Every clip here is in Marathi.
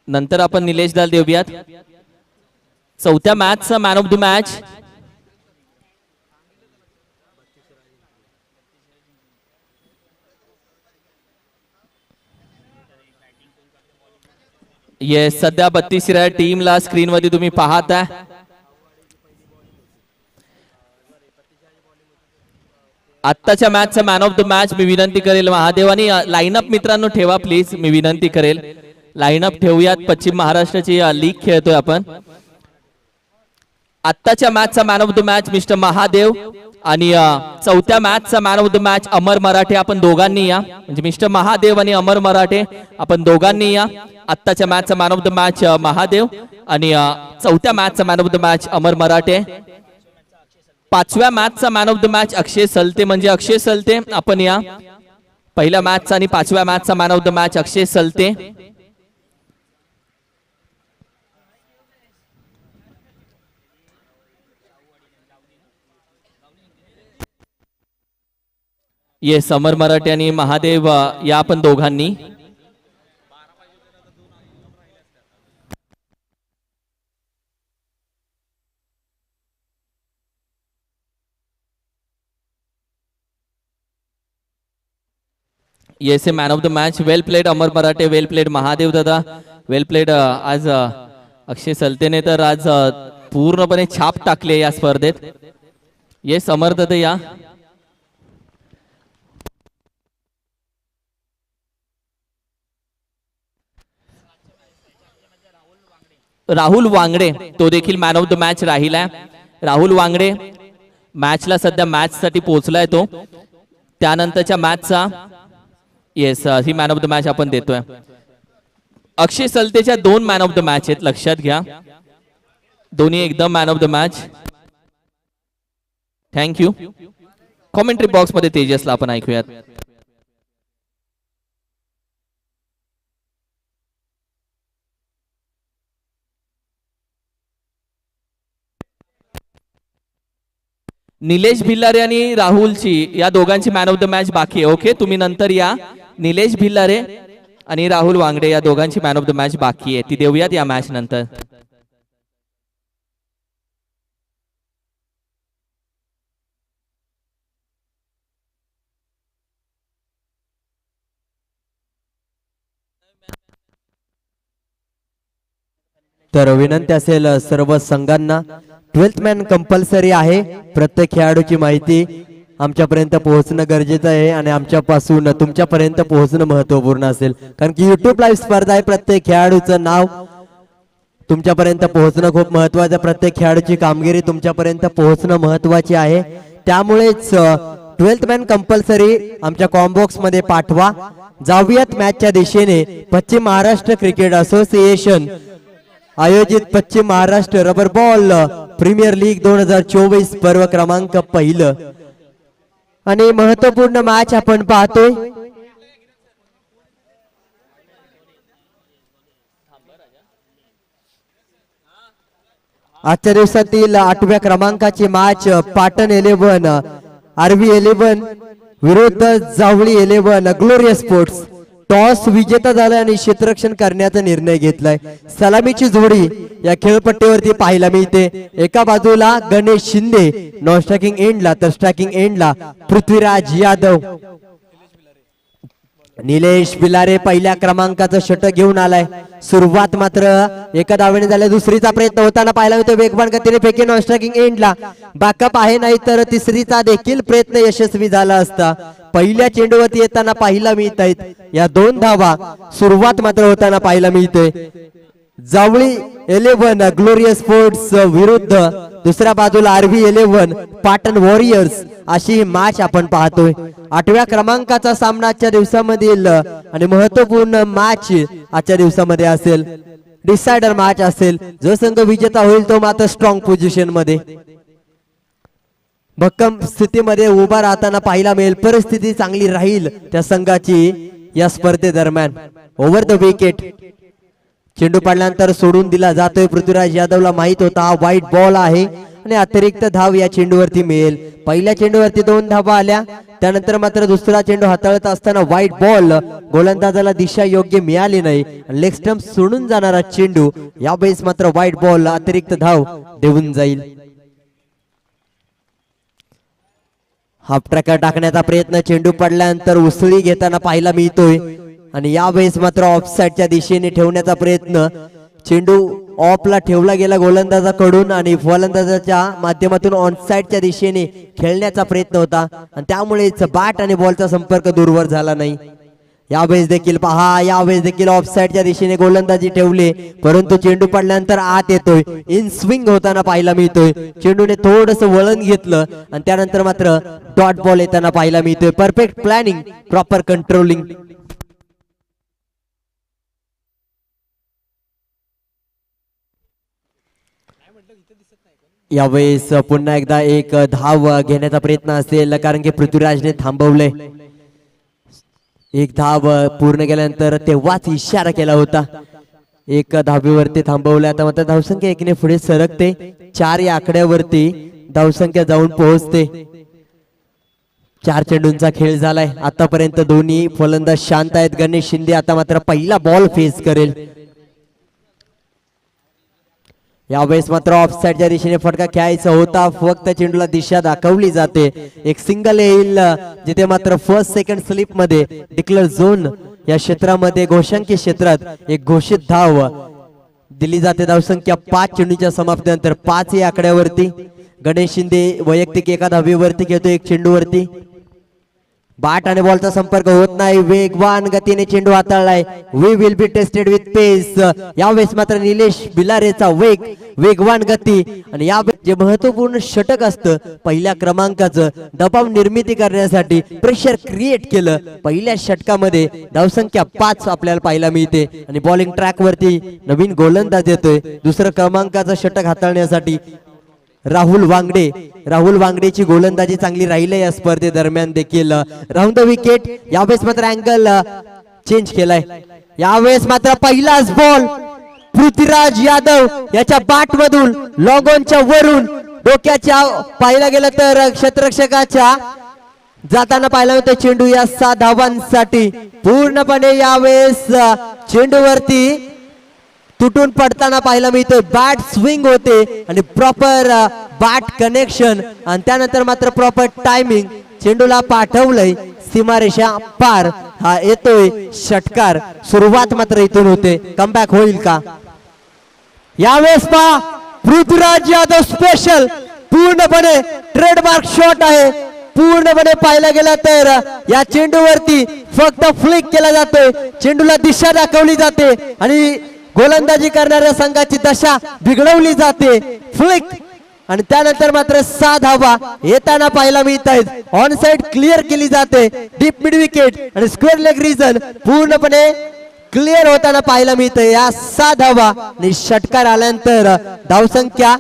नंतर आपण निलेश दाल देऊयात. चौथ्या मॅचचा man of the match yes सध्या 32 टीमला स्क्रीन मध्ये तुम्ही पाहता. आत्ताच्या मॅचचा मॅन ऑफ द मॅच मी विनंती करेल महादेव आणि लाईनअप मित्रांनो ठेवा प्लीज. मी विनंती करेल लाईनअप ठेवूयात. पश्चिम महाराष्ट्राची लीग खेळतोय आपण. आत्ताच्या मॅचचा man of the match mister Mahadev आणि चौथ्या मॅचचा man of the match Amar Marathe. आपण दोघांनी या, म्हणजे मिस्टर महादेव आणि अमर मराठे आपण दोघांनी या. आत्ताच्या मॅचचा man of the match Mahadev आणि चौथ्या मॅचचा man of the match Amar Marathe. पाचव्या मॅचचा man of the match Akshay Salte, म्हणजे अक्षय सलते आपण या. पहिल्या मॅचचा आणि पाचव्या मॅचचा man of the match Akshay Salte. Yes Amar Marathe आणि महादेव या आपण दोघांनी. Yes a man of the match. Well played Amar Marathe, well played Mahadev दादा, वेल प्लेड. आज अक्षय सलतेने तर आज पूर्णपणे छाप टाकले या स्पर्धेत. येस अमर दादा या. राहुल वांगडे तो देखील मॅन ऑफ द मॅच राहिलाय. राहुल वांगडे मॅचला सध्या मॅच साठी पोहोचलाय तो. त्यानंतरच्या मॅचचा येस ही मॅन ऑफ द मॅच आपण देतोय. अक्षय सलतेच्या 2 मॅन ऑफ द मॅच आहेत, लक्षात घ्या. दोन्ही एकदम man of the match. Thank you. Commentary box मध्ये तेजसला आपण ऐकूयात. निलेश भिल्लारे आणि राहुलची या दोघांची मॅन ऑफ द मॅच बाकी आहे. ओके तुम्ही नंतर या. निलेश भिल्लारे आणि राहुल वांगडे या दोघांची मॅन ऑफ द मॅच बाकी आहे, ती देऊयात या मॅच नंतर. तर विनंती असेल सर्व संघांना 12th मॅन कंपल्सरी आहे. प्रत्येक खेळाडूची माहिती आमच्यापर्यंत पोहोचणं गरजेचं आहे आणि आमच्यापासून तुमच्यापर्यंत पोहोचणं महत्त्वपूर्ण असेल, कारण की YouTube लाईव्ह स्पर्धा आहे. प्रत्येक खेळाडूचं नाव तुमच्यापर्यंत पोहोचणं खूप महत्त्वाचं. प्रत्येक खेळाडूची कामगिरी तुमच्यापर्यंत पोहोचणं महत्त्वाची आहे. त्यामुळेच 12th मॅन कंपल्सरी आमच्या कॉम्बॉक्स मध्ये पाठवा. जाऊयात मॅचच्या दिशेने. पश्चिम महाराष्ट्र क्रिकेट असोसिएशन आयोजित पश्चिम Maharashtra rubber ball premier league 2024 पर्व क्रमांक 1 आणि महत्वपूर्ण मॅच आपण पाहतोय. आजच्या दिवसातील 8व्या क्रमांकाची मॅच पाटण 11 आरव्ही 11 विरुद्ध जावळी 11 ग्लोरियस स्पोर्ट्स. टॉस विजेता झाला आणि क्षेत्ररक्षण करण्याचा निर्णय घेतलाय. सलामीची जोडी या खेळपट्टीवरती पाहायला मिळते. एका बाजूला गणेश शिंदे नॉन स्ट्रायकिंग एंडला, तर स्ट्रायकिंग एंडला पृथ्वीराज यादव. निलेश भिलारे पहिल्या क्रमांकाचं षटक घेऊन आलाय. सुरुवात मात्र एका धावेने झाल्या. दुसरीचा प्रयत्न होताना पाहायला मिळतो. वेगवान गतीने फेकी नॉन स्ट्रायकिंग एंडला. बॅकअप आहे, नाही तर तिसरीचा देखील प्रयत्न यशस्वी झाला असता. पहिल्या चेंडूवरती येताना पाहायला मिळत आहेत या 2 धावा. सुरुवात मात्र होताना पाहायला मिळते. जावळी 11 ग्लोरियस स्पोर्ट्स विरुद्ध दुसऱ्या बाजूला आरव्ही 11 पाटण वॉरियर्स अशी ही मॅच आपण पाहतोय. 8व्या क्रमांकाचा सामना आजच्या दिवसामधील आणि महत्वपूर्ण मॅच आजच्या दिवसामध्ये असेल. डिसायडर मॅच असेल. जो संघ विजेता होईल तो मात्र स्ट्रॉंग पोझिशन मध्ये भक्कम स्थितीमध्ये उभा राहताना पाहायला मिळेल. परिस्थिती चांगली राहील त्या संघाची या स्पर्धेदरम्यान. ओव्हर द विकेट चेंडू पडल्यानंतर सोडून दिला जातोय. पृथ्वीराज यादवला माहित होता हा वाईट बॉल आहे आणि अतिरिक्त धाव या चेंडूवरती मिळेल. पहिल्या चेंडूवरती 2 धावा आल्या, त्यानंतर मात्र दुसरा चेंडू हाताळत असताना वाईट बॉल, गोलंदाजाला दिशा योग्य मिळाली नाही. लेग स्टंप सोडून जाणारा चेंडू, यावेळेस मात्र वाईट बॉल, अतिरिक्त धाव देऊन जाईल. हाफ ट्रॅकर टाकण्याचा प्रयत्न चेंडू पडल्यानंतर उसळी घेताना पाहायला मिळतोय आणि यावेळेस मात्र ऑफसाईडच्या दिशेने ठेवण्याचा प्रयत्न, चेंडू ऑफला ठेवला गेला गोलंदाजाकडून आणि फलंदाजाच्या माध्यमातून ऑनसाईडच्या दिशेने खेळण्याचा प्रयत्न होता आणि त्यामुळेच बॅट आणि बॉलचा संपर्क दूरवर झाला नाही. यावेळेस देखील पहा, यावेळेस देखील ऑफसाईडच्या दिशेने गोलंदाजी ठेवले, परंतु चेंडू पडल्यानंतर आत येतोय, इन स्विंग होताना पाहायला मिळतोय. चेंडूने थोडस वळण घेतलं आणि त्यानंतर मात्र डॉट बॉल येताना पाहायला मिळतोय. Perfect planning, proper controlling. यावेळेस पुन्हा एकदा एक धाव घेण्याचा प्रयत्न असेल, कारण की पृथ्वीराजने थांबवले. एक धाव पूर्ण केल्यानंतर तेव्हाच इशारा केला होता, एक धावेवरती थांबवले. आता मात्र धावसंख्या 1 ने पुढे सरकते, 4 या आकड्यावरती धावसंख्या जाऊन पोहोचते. 4 चेंडूंचा खेळ झालाय आतापर्यंत. दोन्ही फलंदाज शांत आहेत. गणेश शिंदे आता मात्र पहिला बॉल फेस करेल. यावेळेस मात्र ऑफसाईडच्या दिशेने फटका खेळायचा होता, फक्त चेंडूला दिशा दाखवली जाते. एक सिंगल येईल, जिथे मात्र फर्स्ट सेकंड स्लिप मध्ये डिक्लेअर झोन या क्षेत्रामध्ये, घोषांकी क्षेत्रात एक घोषित धाव दिली जाते. धावसंख्या 5 चेंडूच्या समाप्तीनंतर 5 या आकड्यावरती. गणेश शिंदे वैयक्तिक एका धावेवरती घेतो, एक चेंडूवरती. बॅट आणि बॉलचा संपर्क होत नाही, वेगवान गतीने चेंडू हाताळलाय. We will be tested with pace. यावेळेस मात्र निलेश बिलारेचा वेगवान गती आणि या जे महत्वपूर्ण षटक असतं पहिल्या क्रमांकाचं, दबाव निर्मिती करण्यासाठी प्रेशर क्रिएट केलं. पहिल्या षटकामध्ये धावसंख्या 5 आपल्याला पाहायला मिळते आणि बॉलिंग ट्रॅक वरती नवीन गोलंदाज येतोय दुसरं क्रमांकाचं षटक हाताळण्यासाठी. राहुल वांगडेची गोलंदाजी चांगली राहिली या स्पर्धेदरम्यान देखील. Round the wicket. यावेळेस मात्र अँगल चेंज केलाय. यावेळेस मात्र पहिलाच बॉल पृथ्वीराज यादव याच्या बॅट मधून लॉंग ऑनच्या वरून डोक्याच्या पाहायला गेलं तर क्षेत्ररक्षकाच्या जाताना पाहायला मिळतो. चेंडू या 6 धावांसाठी पूर्णपणे यावेळेस चेंडूवरती तुटून पडताना पाहायला मिळतोय. बॅट स्विंग होते आणि प्रॉपर बॅट कनेक्शन आणि त्यानंतर मात्र प्रॉपर टायमिंग. चेंडूला पाठवलंय सीमारेषा पार. हा येतोय षटकार. सुरुवात मात्र इथून होते. कमबॅक होईल का? यावेळेस पहा, पृथ्वीराज यादव स्पेशल पूर्णपणे ट्रेडमार्क शॉट आहे. पूर्णपणे पाहायला गेला तर या चेंडूवरती फक्त फ्लिक केला जातोय, चेंडूला दिशा दाखवली जाते आणि गोलंदाजी करणाऱ्या संघाची दशा बिघडवली जाते. फ्लिक आणि त्यानंतर मात्र 6 धावा येताना पाहायला मिळत आहेत. ऑन साइड क्लिअर केली जाते. डीप मिड विकेट आणि स्क्वेअर लेग रिजन पूर्णपणे क्लिअर होताना पाहायला मिळते. या 6 धावा आणि षटकार आल्यानंतर धावसंख्या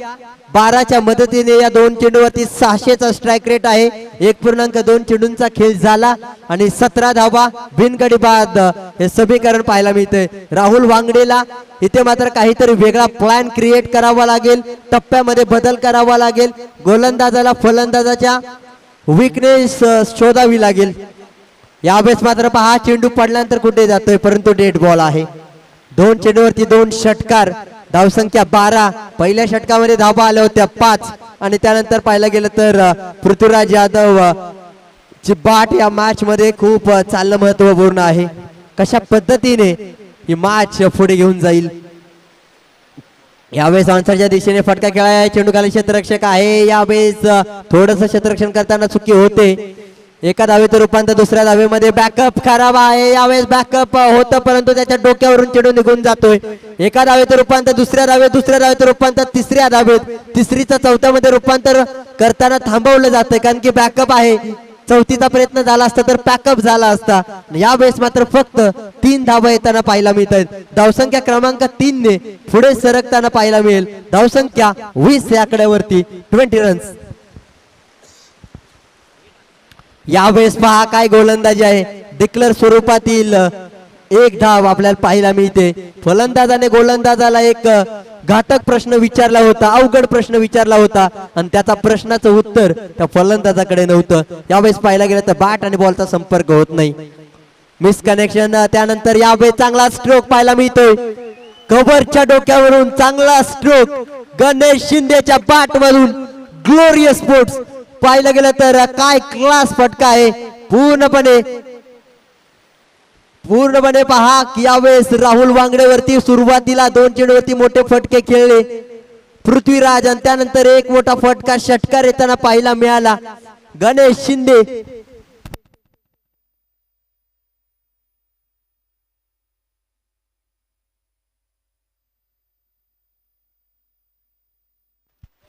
12च्या मदतीने या 2 चेंडूवरती 600चा स्ट्राइक रेट आहे. 1.2 चेंडूंचा खेळ झाला आणि 17 धावा बिनगडी बाद हे समीकरण पाहायला मिळते. राहुल वांगडेला इथे मात्र काहीतरी वेगळा प्लॅन क्रिएट करावा लागेल, टप्प्यामध्ये बदल करावा लागेल. गोलंदाजाला फलंदाजाच्या वीकनेस शोधावी लागेल. यावेळेस मात्र पहा, चेंडू पडल्यानंतर कुठे जातोय, परंतु डेड बॉल आहे. 2 चेंडूवरती 2 षटकार. धावसंख्या 12. पहिल्या षटकामध्ये धावा आल्या होत्या 5 आणि त्यानंतर पाहायला गेलं तर पृथ्वीराज यादव ची बाट या मॅच मध्ये खूप चाललं महत्वपूर्ण आहे. कशा पद्धतीने ही मॅच पुढे घेऊन जाईल. यावेळेस ऑनसाइडच्या दिशेने फटका खेळाय. चेंडू खाली क्षेत्ररक्षक आहे. यावेळेस थोडस क्षेत्ररक्षण करताना चुकी होते. एका धावेचं रूपांतर दुसऱ्या धावेमध्ये. बॅकअप खराब आहे. यावेळेस बॅकअप होतं परंतु त्याच्या डोक्यावरून चेंडू निघून जातोय. एका धावेचं रूपांतर दुसऱ्या धावेचं रूपांतर तिसऱ्या धावेत. तिसरीचं चौथ्यामध्ये रूपांतर करताना थांबवलं जातंय कारण की बॅकअप आहे. चौथीचा प्रयत्न झाला असता तर बॅकअप झाला असता. यावेळेस मात्र फक्त 3 धावा येताना पाहायला मिळत आहेत. धावसंख्या क्रमांक 3 ने पुढे सरकताना पाहायला मिळेल. धावसंख्या 20 या आकड्यावरती 20 रन्स. यावेळेस पहा काय गोलंदाजी आहे. डिक्लेअर स्वरूपातील 1 धाव आपल्याला पाहायला मिळते. फलंदाजाने गोलंदाजाला एक घातक प्रश्न विचारला होता, अवघड प्रश्न विचारला होता आणि त्याचा प्रश्नाचं उत्तर त्या फलंदाजाकडे नव्हतं. यावेळेस पाहायला गेलं तर बॅट आणि बॉलचा संपर्क होत नाही, मिस कनेक्शन. त्यानंतर यावेळेस चांगला स्ट्रोक पाहायला मिळतोय, कव्हरच्या डोक्यावरून चांगला स्ट्रोक गणेश शिंदेच्या बॅट मधून. ग्लोरियस स्पोर्ट्स पाहायला गेलं तर काय क्लास फटका आहे. पूर्णपणे पहा की यावेळेस राहुल वांगडेवरती सुरुवातीला 2 चेंडूवरती मोठे फटके खेळले पृथ्वीराज आणि त्यानंतर एक मोठा फटका षटकार येताना पाहायला मिळाला गणेश शिंदे.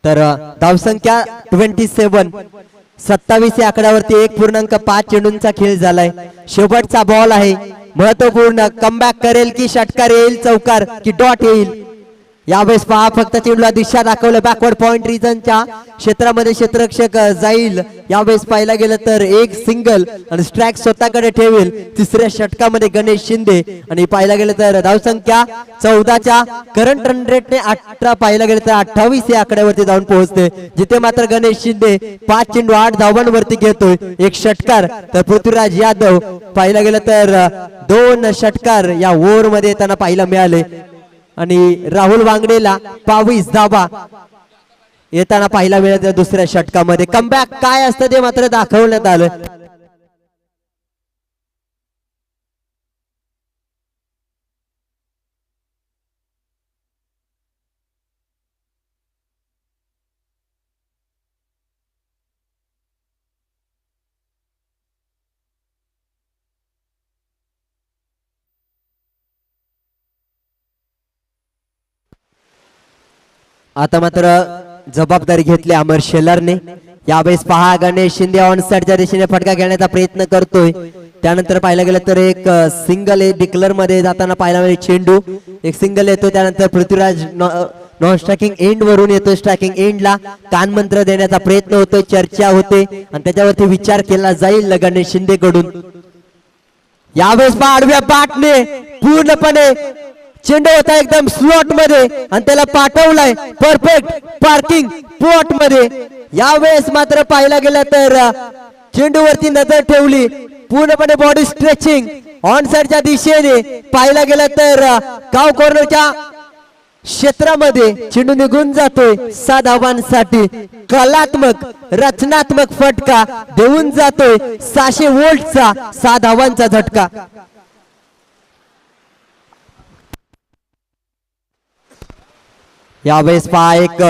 तर धावसंख्या 27, 27 या आकड्यावरती 1.5 चेंडूंचा खेळ झालाय. शेवटचा बॉल आहे, महत्वपूर्ण. कमबॅक करेल की षटकार येईल, चौकार की डॉट येईल. यावेळेस पहा फक्त चेंडूला दिशा दाखवलं. बॅकवर्ड पॉइंट रिजनच्या क्षेत्रामध्ये क्षेत्ररक्षक जाईल. यावेळेस पाहायला गेलं तर एक सिंगल आणि स्ट्राइक स्वतःकडे ठेवेल तिसऱ्या षटकामध्ये गणेश शिंदे. आणि पाहायला गेलं तर धावसंख्या 14च्या करंट रन रेटने 18 पाहायला गेलं तर 28 या आकड्यावरती जाऊन पोहोचते, जिथे मात्र गणेश शिंदे 5 चेंडू 8 धावांवरती घेतोय, एक षटकार. तर पृथ्वीराज यादव पाहायला गेलं तर 2 षटकार या ओव्हर मध्ये येताना पाहायला मिळाले आणि राहुल वांगडेला 22 धावा येताना पाहायला मिळत दुसऱ्या षटकामध्ये. कमबॅक काय असतं ते मात्र दाखवण्यात आलं. आता मात्र जबाबदारी घेतली अमर शेलारने. यावेळेस पहा गणेश शिंदे ऑन साइडच्या दिशेने फटका घेण्याचा प्रयत्न करतोय. त्यानंतर पाहायला गेलं तर एक सिंगल डिक्लर मध्ये जाताना पाहायला मिळेल. चेंडू एक सिंगल येतो, त्यानंतर पृथ्वीराज नॉन स्ट्रायकिंग एंड वरून येतो. स्ट्रायकिंग एंडला कानमंत्र देण्याचा प्रयत्न होतोय, चर्चा होते आणि त्याच्यावरती विचार केला जाईल गणेश शिंदे कडून. यावेळेस पहा आडव्या बॅटने पूर्णपणे चेंडू होता एकदम स्लॉट मध्ये आणि त्याला पाठवलाय परफेक्ट पार्किंग प्लॉट मध्ये. यावेळेस मात्र पाहायला गेलं तर चेंडूवरती नजर ठेवली, पूर्णपणे बॉडी स्ट्रेचिंग ऑन साइडच्या दिशेने पाहायला गेलं तर काव कॉर्नरच्या क्षेत्रामध्ये चेंडू निघून जातोय. 6 धावांसाठी कलात्मक रचनात्मक फटका देऊन जातोय. 600 व्होल्टचा 6 धावांचा झटका. यावेळेस पहा एक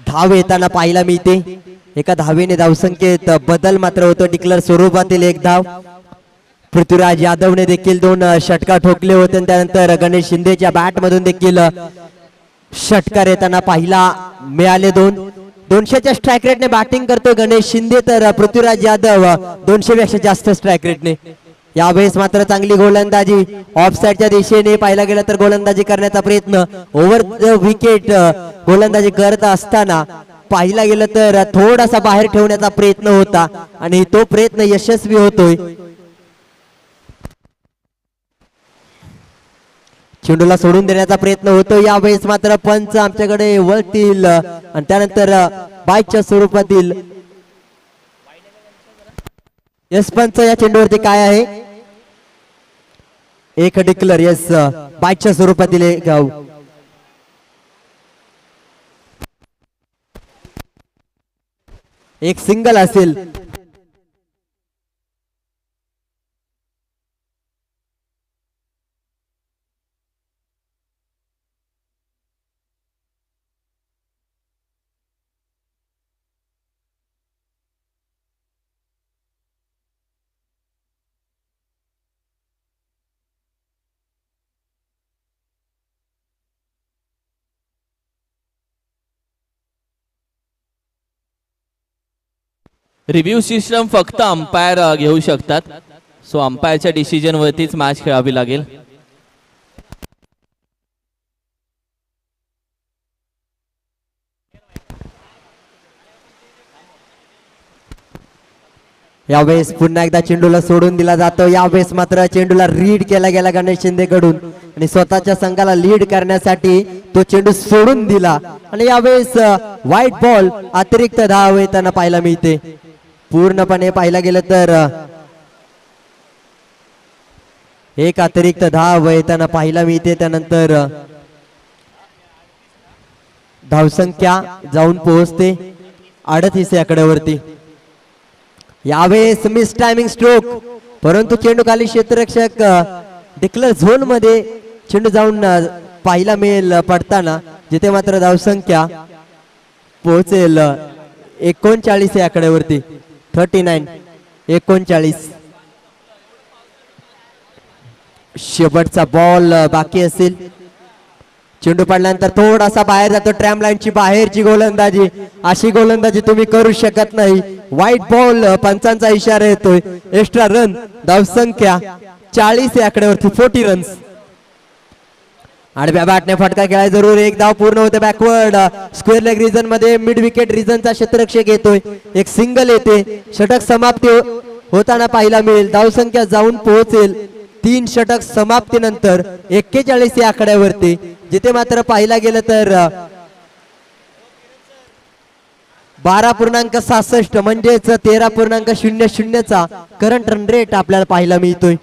धाव येताना पाहायला मिळते. एका धावेने धावसंख्येत बदल मात्र होतो. डिक्लेअर स्वरूपातील एक धाव. पृथ्वीराज यादवने देखील 2 षटकार ठोकले होते आणि त्यानंतर गणेश शिंदेच्या बॅट मधून देखील षटकार येताना पाहायला मिळाले. 200च्या स्ट्राइक रेटने बॅटिंग करतोय गणेश शिंदे, तर पृथ्वीराज यादव 200 पेक्षा जास्त स्ट्राइक रेटने. यावेळेस मात्र चांगली गोलंदाजी ऑफ साइडच्या दिशेने पाहायला गेलं तर गोलंदाजी करण्याचा प्रयत्न. ओव्हर द विकेट गोलंदाजी करत असताना पाहायला गेलं तर थोडासा बाहेर ठेवण्याचा प्रयत्न होता आणि तो प्रयत्न यशस्वी होतोय. चेंडूला सोडून देण्याचा प्रयत्न होतो. यावेळेस मात्र पंच आमच्याकडे वळतील आणि त्यानंतर बाईकच्या स्वरूपातील यस पंच या चेंडूवरती काय आहे, एक डिक्लेअर. यस बाईकच्या स्वरूपातील एक एक सिंगल असेल. रिव्ह्यू सिस्टम फक्त अंपायर घेऊ शकतात, सो अंपायरच्या डिसिजन वरतीच मॅच खेळावी लागेल. यावेळेस पुन्हा एकदा चेंडूला सोडून दिला जातो. यावेळेस मात्र चेंडूला रीड केला गेला गणेश शिंदे कडून. आणि स्वतःच्या संघाला लीड करण्यासाठी तो चेंडू सोडून दिला आणि यावेळेस व्हाईट बॉल अतिरिक्त धाव येताना पाहायला मिळते. पूर्णपणे पाहायला गेलं तर एक अतिरिक्त धाव येताना पाहायला मिळते. त्यानंतर धावसंख्या जाऊन पोहोचते 38 या आकड्यावरती. यावेळेस मिस टायमिंग स्ट्रोक, परंतु चेंडू खाली क्षेत्ररक्षक डिक्लेअर झोन मध्ये चेंडू जाऊन पाहायला मिळेल पडताना, जिथे मात्र धावसंख्या पोहोचेल 39 या आकड्यावरती. 39. शेवटचा बॉल बाकी असेल. चेंडू पडल्यानंतर थोडासा बाहेर जातो. ट्रॅम लाईनची बाहेरची गोलंदाजी, अशी गोलंदाजी तुम्ही करू शकत नाही. व्हाईट बॉल, पंचांचा इशारा येतोय. एक्स्ट्रा रन, धावसंख्या 40 या आकड्यावरती. 40 रन्स. आडव्या बॅटने फटका खेळाय जरूर. एक धाव पूर्ण होते. बॅकवर्ड स्क्वेअर लेग रिजन मध्ये मिड विकेट रिजनचा क्षेत्ररक्षक येतोय. एक सिंगल येते. षटक समाप्ती होताना पाहायला मिळेल. धावसंख्या जाऊन पोहोचेल 3 षटक समाप्तीनंतर 41 या आकड्यावरती, जिथे मात्र पाहायला गेलं तर 12.66 म्हणजेच 13.00 चा करंट रन रेट आपल्याला पाहायला मिळतोय.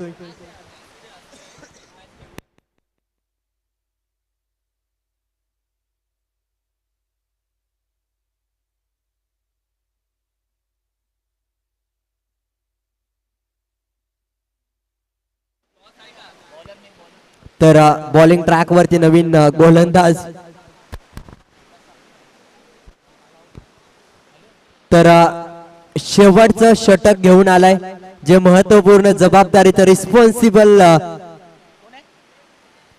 तर बॉलिंग ट्रॅक वरती नवीन गोलंदाज. तर शेवटचं षटक घेऊन आलाय, जे महत्वपूर्ण जबाबदारीचं रिस्पॉन्सिबल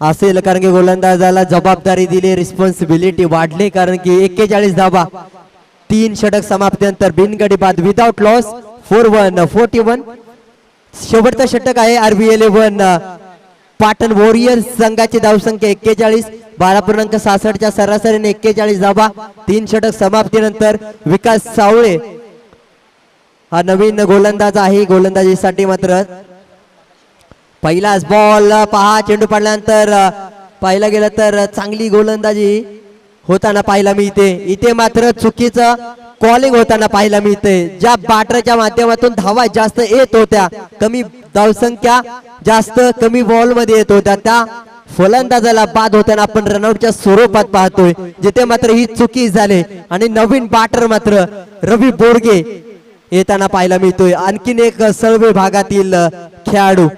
असेल, कारण की गोलंदाजाला जबाबदारी दिली, रिस्पॉन्सिबिलिटी वाढली, कारण की 41 धावा 3 षटक समाप्तीनंतर बिनगडी बाद विदाउट लॉस 4-1 41. शेवटचं षटक आहे RB 11 पाटण वॉरियर्स संघाची. धावसंख्या 41, 12.66 च्या सरासरीने 41 धावा 3 षटक समाप्तीनंतर. विकास सावळे हा नवीन गोलंदाज आहे. गोलंदाजीसाठी मात्र पहिलाच बॉल पहा. चेंडू पडल्यानंतर पाहायला गेलं तर चांगली गोलंदाजी होताना पाहायला मिळते. इथे मात्र चुकीचं कॉलिंग होताना पाहायला मिळते. ज्या बॅटरच्या माध्यमातून धावा जास्त येत होत्या, कमी धावसंख्या जास्त कमी बॉल मध्ये येत होत्या, त्या फलंदाजाला बाद होताना आपण रनआउटच्या स्वरूपात पाहतोय, जिथे मात्र ही चुकी झाली आणि नवीन बॅटर मात्र रवी बोरगे येताना पाहायला मिळतोय. आणखीन एक सळवे भागातील खेळाडू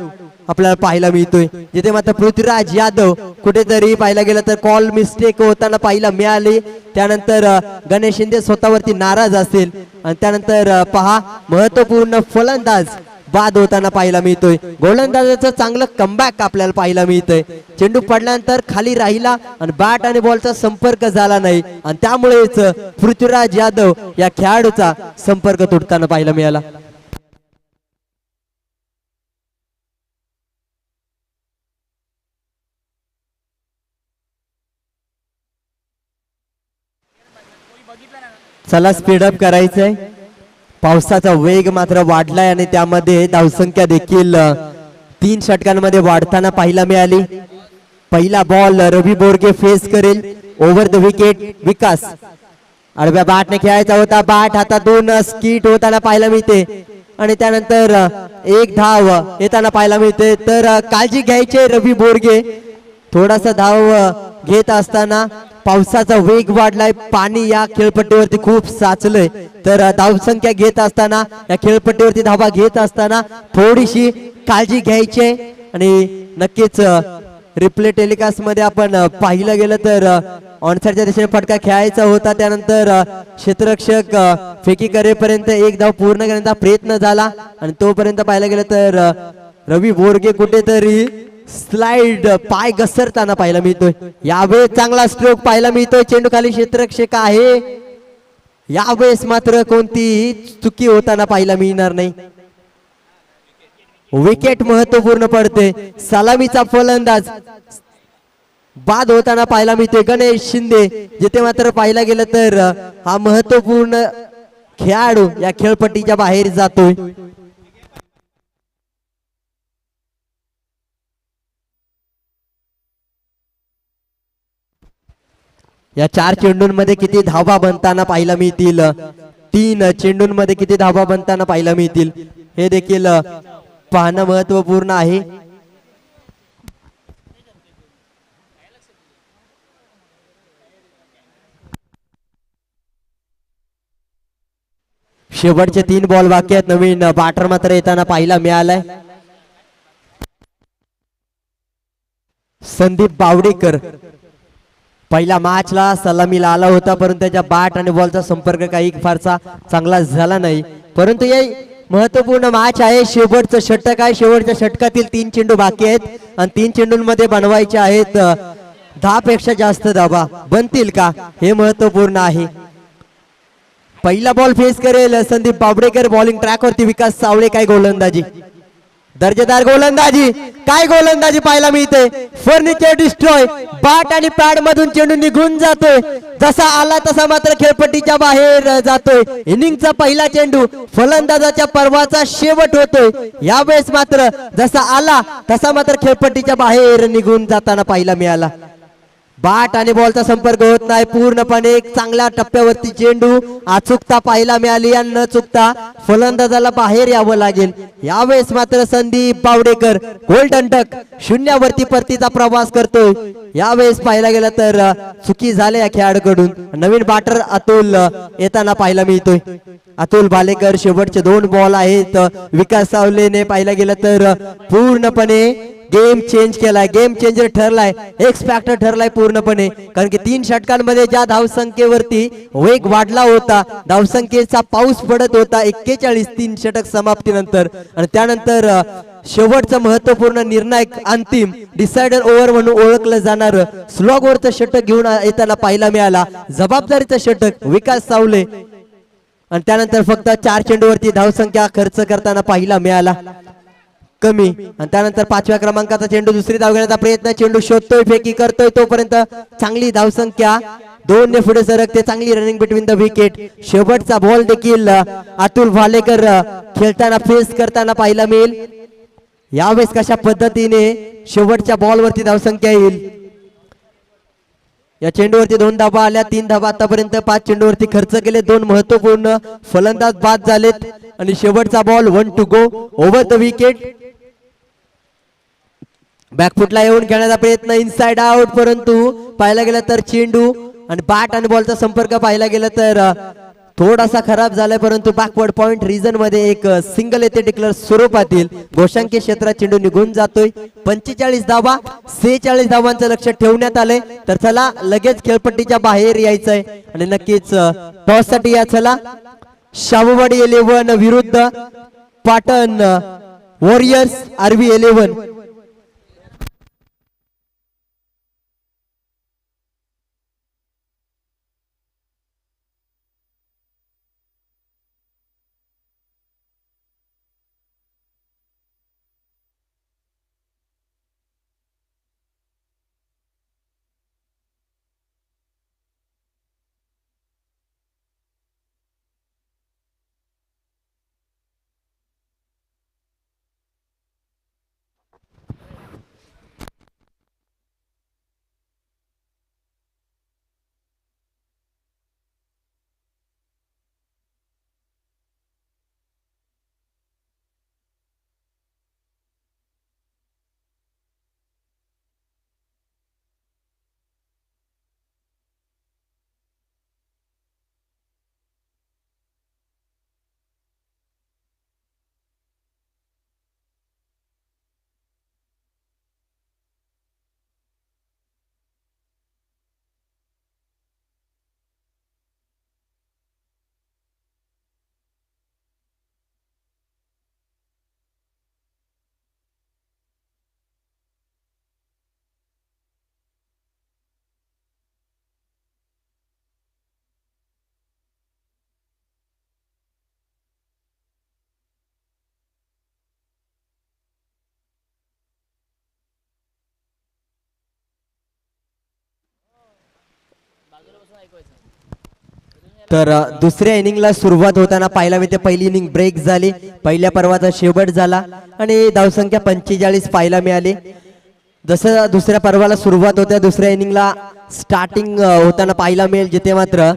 आपल्याला पाहायला मिळतोय, जिथे मात्र पृथ्वीराज यादव कुठेतरी पाहायला गेलं तर कॉल मिस्टेक होताना पाहायला मिळाली. त्यानंतर गणेश शिंदे स्वतःवरती नाराज असेल आणि त्यानंतर पहा महत्वपूर्ण फलंदाज बाद होताना पाहायला मिळतोय. गोलंदाजाचं चांगलं कमबॅक आपल्याला पाहायला मिळतंय. चेंडू पडल्यानंतर खाली राहिला आणि बॅट आणि बॉलचा संपर्क झाला नाही आणि त्यामुळेच पृथ्वीराज यादव या खेळाडूचा संपर्क तुटताना पाहायला मिळाला. चला स्पीडअप करायचंय. पावसाचा वेग मात्र वाढलाय आणि त्यामध्ये धावसंख्या देखील 3 षटकांमध्ये वाढताना पाहायला मिळाली. पहिला बॉल रवी बोरगे फेस करेल. ओव्हर द विकेट विकास. आडव्या बॅटने खेळायचा होता. बॅट हातातून स्किट होताना पाहायला मिळते आणि त्यानंतर एक धाव येताना पाहायला मिळते. तर काळजी घ्यायची रवी बोरगे. थोडासा धाव घेत असताना पावसाचा वेग वाढलाय, पाणी या खेळपट्टीवरती खूप साचलंय, तर धावसंख्या घेत असताना या खेळपट्टीवरती धावा घेत असताना थोडीशी काळजी घ्यायची आणि नक्कीच रिप्ले टेलिकास्ट मध्ये आपण पाहिलं गेलं तर ऑनसाइडच्या दिशेने फटका खेळायचा होता. त्यानंतर क्षेत्ररक्षक फेकी करेपर्यंत एक धाव पूर्ण करण्याचा प्रयत्न झाला आणि तोपर्यंत पाहायला गेलं तर रवी बोरगे कुठेतरी स्लाइड पाय घसरताना पाहायला मिळतोय. यावेळेस चांगला स्ट्रोक पाहायला मिळतोय. चेंडू खाली क्षेत्ररक्षक आहे. यावेळेस मात्र कोणतीही चुकी होताना पाहायला मिळणार नाही. विकेट महत्वपूर्ण पडते. सलामीचा फलंदाज बाद होताना पाहायला मिळतोय गणेश शिंदे, जिथे मात्र पाहायला गेलं तर हा महत्वपूर्ण खेळाडू या खेळपट्टीच्या बाहेर जातोय. या 4 चेंडूंमध्ये किती धावा बनताना पाहायला मिळतील, 3 चेंडूंमध्ये किती धावा बनताना पाहायला मिळतील हे देखील पाहणं महत्वपूर्ण आहे. शेवटचे 3 बॉल बाकी आहेत. नवीन बॅटर मात्र येताना पाहायला मिळालाय. संदीप बावडेकर पहिल्या मॅचला सलामीला आला होता, परंतु त्याच्या बॅट आणि बॉलचा संपर्क काही फारसा चांगला झाला नाही. परंतु हे महत्वपूर्ण मॅच आहे. शेवटचं षटक आहे. शेवटच्या षटकातील 3 चेंडू बाकी आहेत आणि 3 चेंडूंमध्ये बनवायचे आहेत 10 पेक्षा जास्त धावा. बनतील का हे महत्वपूर्ण आहे. पहिला बॉल फेस करेल संदीप बावडेकर. बॉलिंग ट्रॅक वरती विकास सावळे. काय गोलंदाजी, दर्जेदार गोलंदाजी, काय गोलंदाजी पाहायला मिळते. Furniture destroy. बॅट आणि पॅड मधून चेंडू निघून जातोय. जसा आला तसा मात्र खेळपट्टीच्या बाहेर जातोय. इनिंगचा पहिला चेंडू फलंदाजाच्या पर्वाचा शेवट होतोय. यावेळेस मात्र जसा आला तसा मात्र खेळपट्टीच्या बाहेर निघून जाताना पाहायला मिळाला. बॅट आणि बॉलचा संपर्क होत नाही पूर्णपणे. एक चांगल्या टप्प्यावरती चेंडू अचूकता पाहायला मिळाली आणि न चुकता फलंदाजाला बाहेर यावं लागेल. यावेळेस मात्र संदीप बावडेकर गोल्डन डक शून्यावरती परतीचा प्रवास करतोय. यावेळेस पाहायला गेलं तर चुकी झाल्या या खेळाडूकडून. नवीन बॅटर अतुल येताना पाहायला मिळतोय. अतुल भालेकर. शेवटचे 2 बॉल आहेत. विकास सावलेने पाहायला गेलं तर पूर्णपणे गेम चेंज केलाय. गेम चेंजर ठरलाय. एक्स फॅक्टर ठरलाय पूर्णपणे. कारण की 3 षटकांमध्ये ज्या धावसंख्येवरती वेग वाढला होता, धावसंख्येचा पाऊस पडत होता 41 3 षटक समाप्तीनंतर, आणि त्यानंतर शेवटचा महत्वपूर्ण निर्णायक अंतिम डिसायडर ओव्हर म्हणून ओळखलं जाणार स्लॉग वरचं षटक घेऊन येताना पाहायला मिळाला. जबाबदारीचं षटक विकास सावले. आणि त्यानंतर फक्त 4 चेंडूवरती धावसंख्या खर्च करताना पाहायला मिळाला कमी. आणि त्यानंतर 5व्या क्रमांकाचा चेंडू. दुसरी धाव घेण्याचा प्रयत्न. चेंडू शोधतोय, फेकी करतोय. तोपर्यंत चांगली धावसंख्या 2 ने पुढे सरकते. चांगली रनिंग बिटवीन द विकेट. शेवटचा बॉल देखील अतुल भालेकर खेळताना फेस करताना पाहायला मिळेल. यावेळेस कशा पद्धतीने शेवटच्या बॉलवरती धावसंख्या येईल. या चेंडूवरती 2 धावा आल्या. 3 धावा आतापर्यंत 5 चेंडूवरती खर्च केले. 2 महत्वपूर्ण फलंदाज बाद झालेत आणि शेवटचा ball 1 to go over the wicket. बॅकफुटला येऊन खेळण्याचा प्रयत्न. Inside out. परंतु पाहायला गेलं तर चेंडू आणि बॅट आणि बॉलचा संपर्क पाहायला गेलं तर थोडासा खराब झालाय. परंतु बॅकवर्ड पॉइंट रिजन मध्ये एक सिंगल येथे डिक्लेअर स्वरूपातील गोशांकी क्षेत्रात चेंडू निघून जातोय. 45 धावा 46 धावांचं लक्ष ठेवण्यात आलंय. तर चला लगेच खेळपट्टीच्या बाहेर यायचंय आणि नक्कीच टॉस साठी या. चला शाहूवाडी 11 विरुद्ध पाटण वॉरियर्स आरवी 11. तर दुसऱ्या इनिंगला सुरुवात होताना पाहायला मिळते. पहिली इनिंग ब्रेक झाली. पहिल्या पर्वाचा शेवट झाला आणि धावसंख्या 45 पाहायला मिळाली. जसं दुसऱ्या पर्वाला सुरुवात होत्या दुसऱ्या इनिंगला स्टार्टिंग होताना पाहायला मिळेल, जिथे मात्र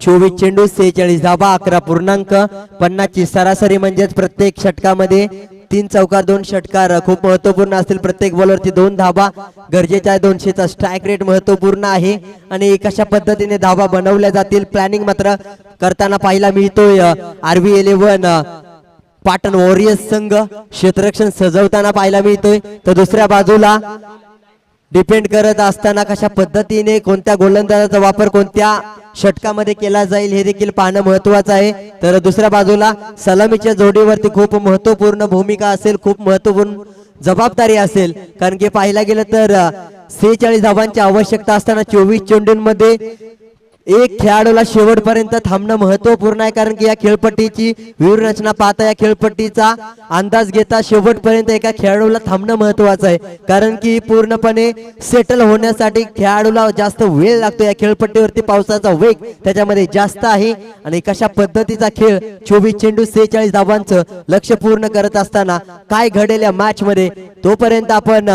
24 चेंडू 46 धाबा 11.50 ची सरासरी, म्हणजेच प्रत्येक षटकामध्ये 3 चौकार 2 षटकार खूप महत्वपूर्ण असतील. प्रत्येक बॉलरची 2 धाबा गरजेच्या आहे. 200चा स्ट्राईक रेट महत्वपूर्ण आहे आणि कशा पद्धतीने धाबा बनवल्या जातील प्लॅनिंग मात्र करताना पाहायला मिळतोय. RV11 पाटण वॉरियर्स संघ क्षेत्ररक्षण सजवताना पाहायला मिळतोय. तर दुसऱ्या बाजूला डिपेंड करत असताना कशा पद्धतीने कोणत्या गोलंदाजाचा वापर कोणत्या षटकामध्ये केला जाईल हे देखील पाहणं महत्वाचं आहे. तर दुसऱ्या बाजूला सलामीच्या जोडीवरती खूप महत्वपूर्ण भूमिका असेल, खूप महत्वपूर्ण जबाबदारी असेल, कारण की पाहायला गेलं तर 46 धावांची आवश्यकता असताना 24 चेंडूंमध्ये एक खेळाडूला शेवटपर्यंत थांबणं महत्वपूर्ण आहे. कारण की या खेळपट्टीची व्यूहरचना पाहता या खेळपट्टीचा अंदाज घेता शेवटपर्यंत एका खेळाडूला थांबणं महत्वाचं आहे. कारण की पूर्णपणे सेटल होण्यासाठी खेळाडूला जास्त वेळ लागतो. या खेळपट्टीवरती पावसाचा वेग त्याच्यामध्ये जास्त आहे आणि कशा पद्धतीचा खेळ 24 चेंडू 46 धावांचं लक्ष पूर्ण करत असताना काय घडेल या मॅच मध्ये तोपर्यंत आपण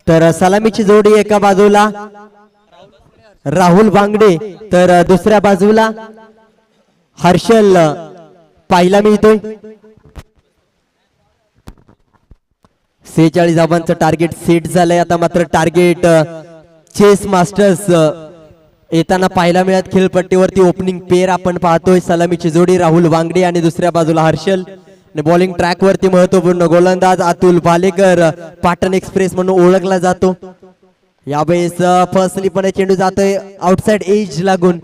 तर सलामीची जोडी एका बाजूला राहुल वांगडे तर दुसऱ्या बाजूला हर्षल पाहायला मिळतोय. 46 धावांचं टार्गेट सेट झालंय. आता मात्र टार्गेट चेस मास्टर्स येताना पाहायला मिळत. खेळपट्टीवरती ओपनिंग पेअर आपण पाहतोय. सलामीची जोडी राहुल वांगडे आणि दुसऱ्या बाजूला हर्षल. बॉलिंग ट्रॅक वरती महत्वपूर्ण गोलंदाज अतुल भालेकर, पाटण एक्सप्रेस म्हणून ओळखला जातो. यावेळेस फर्स्टलीपणे चेंडू जातोय आउटसाइड एज लागून.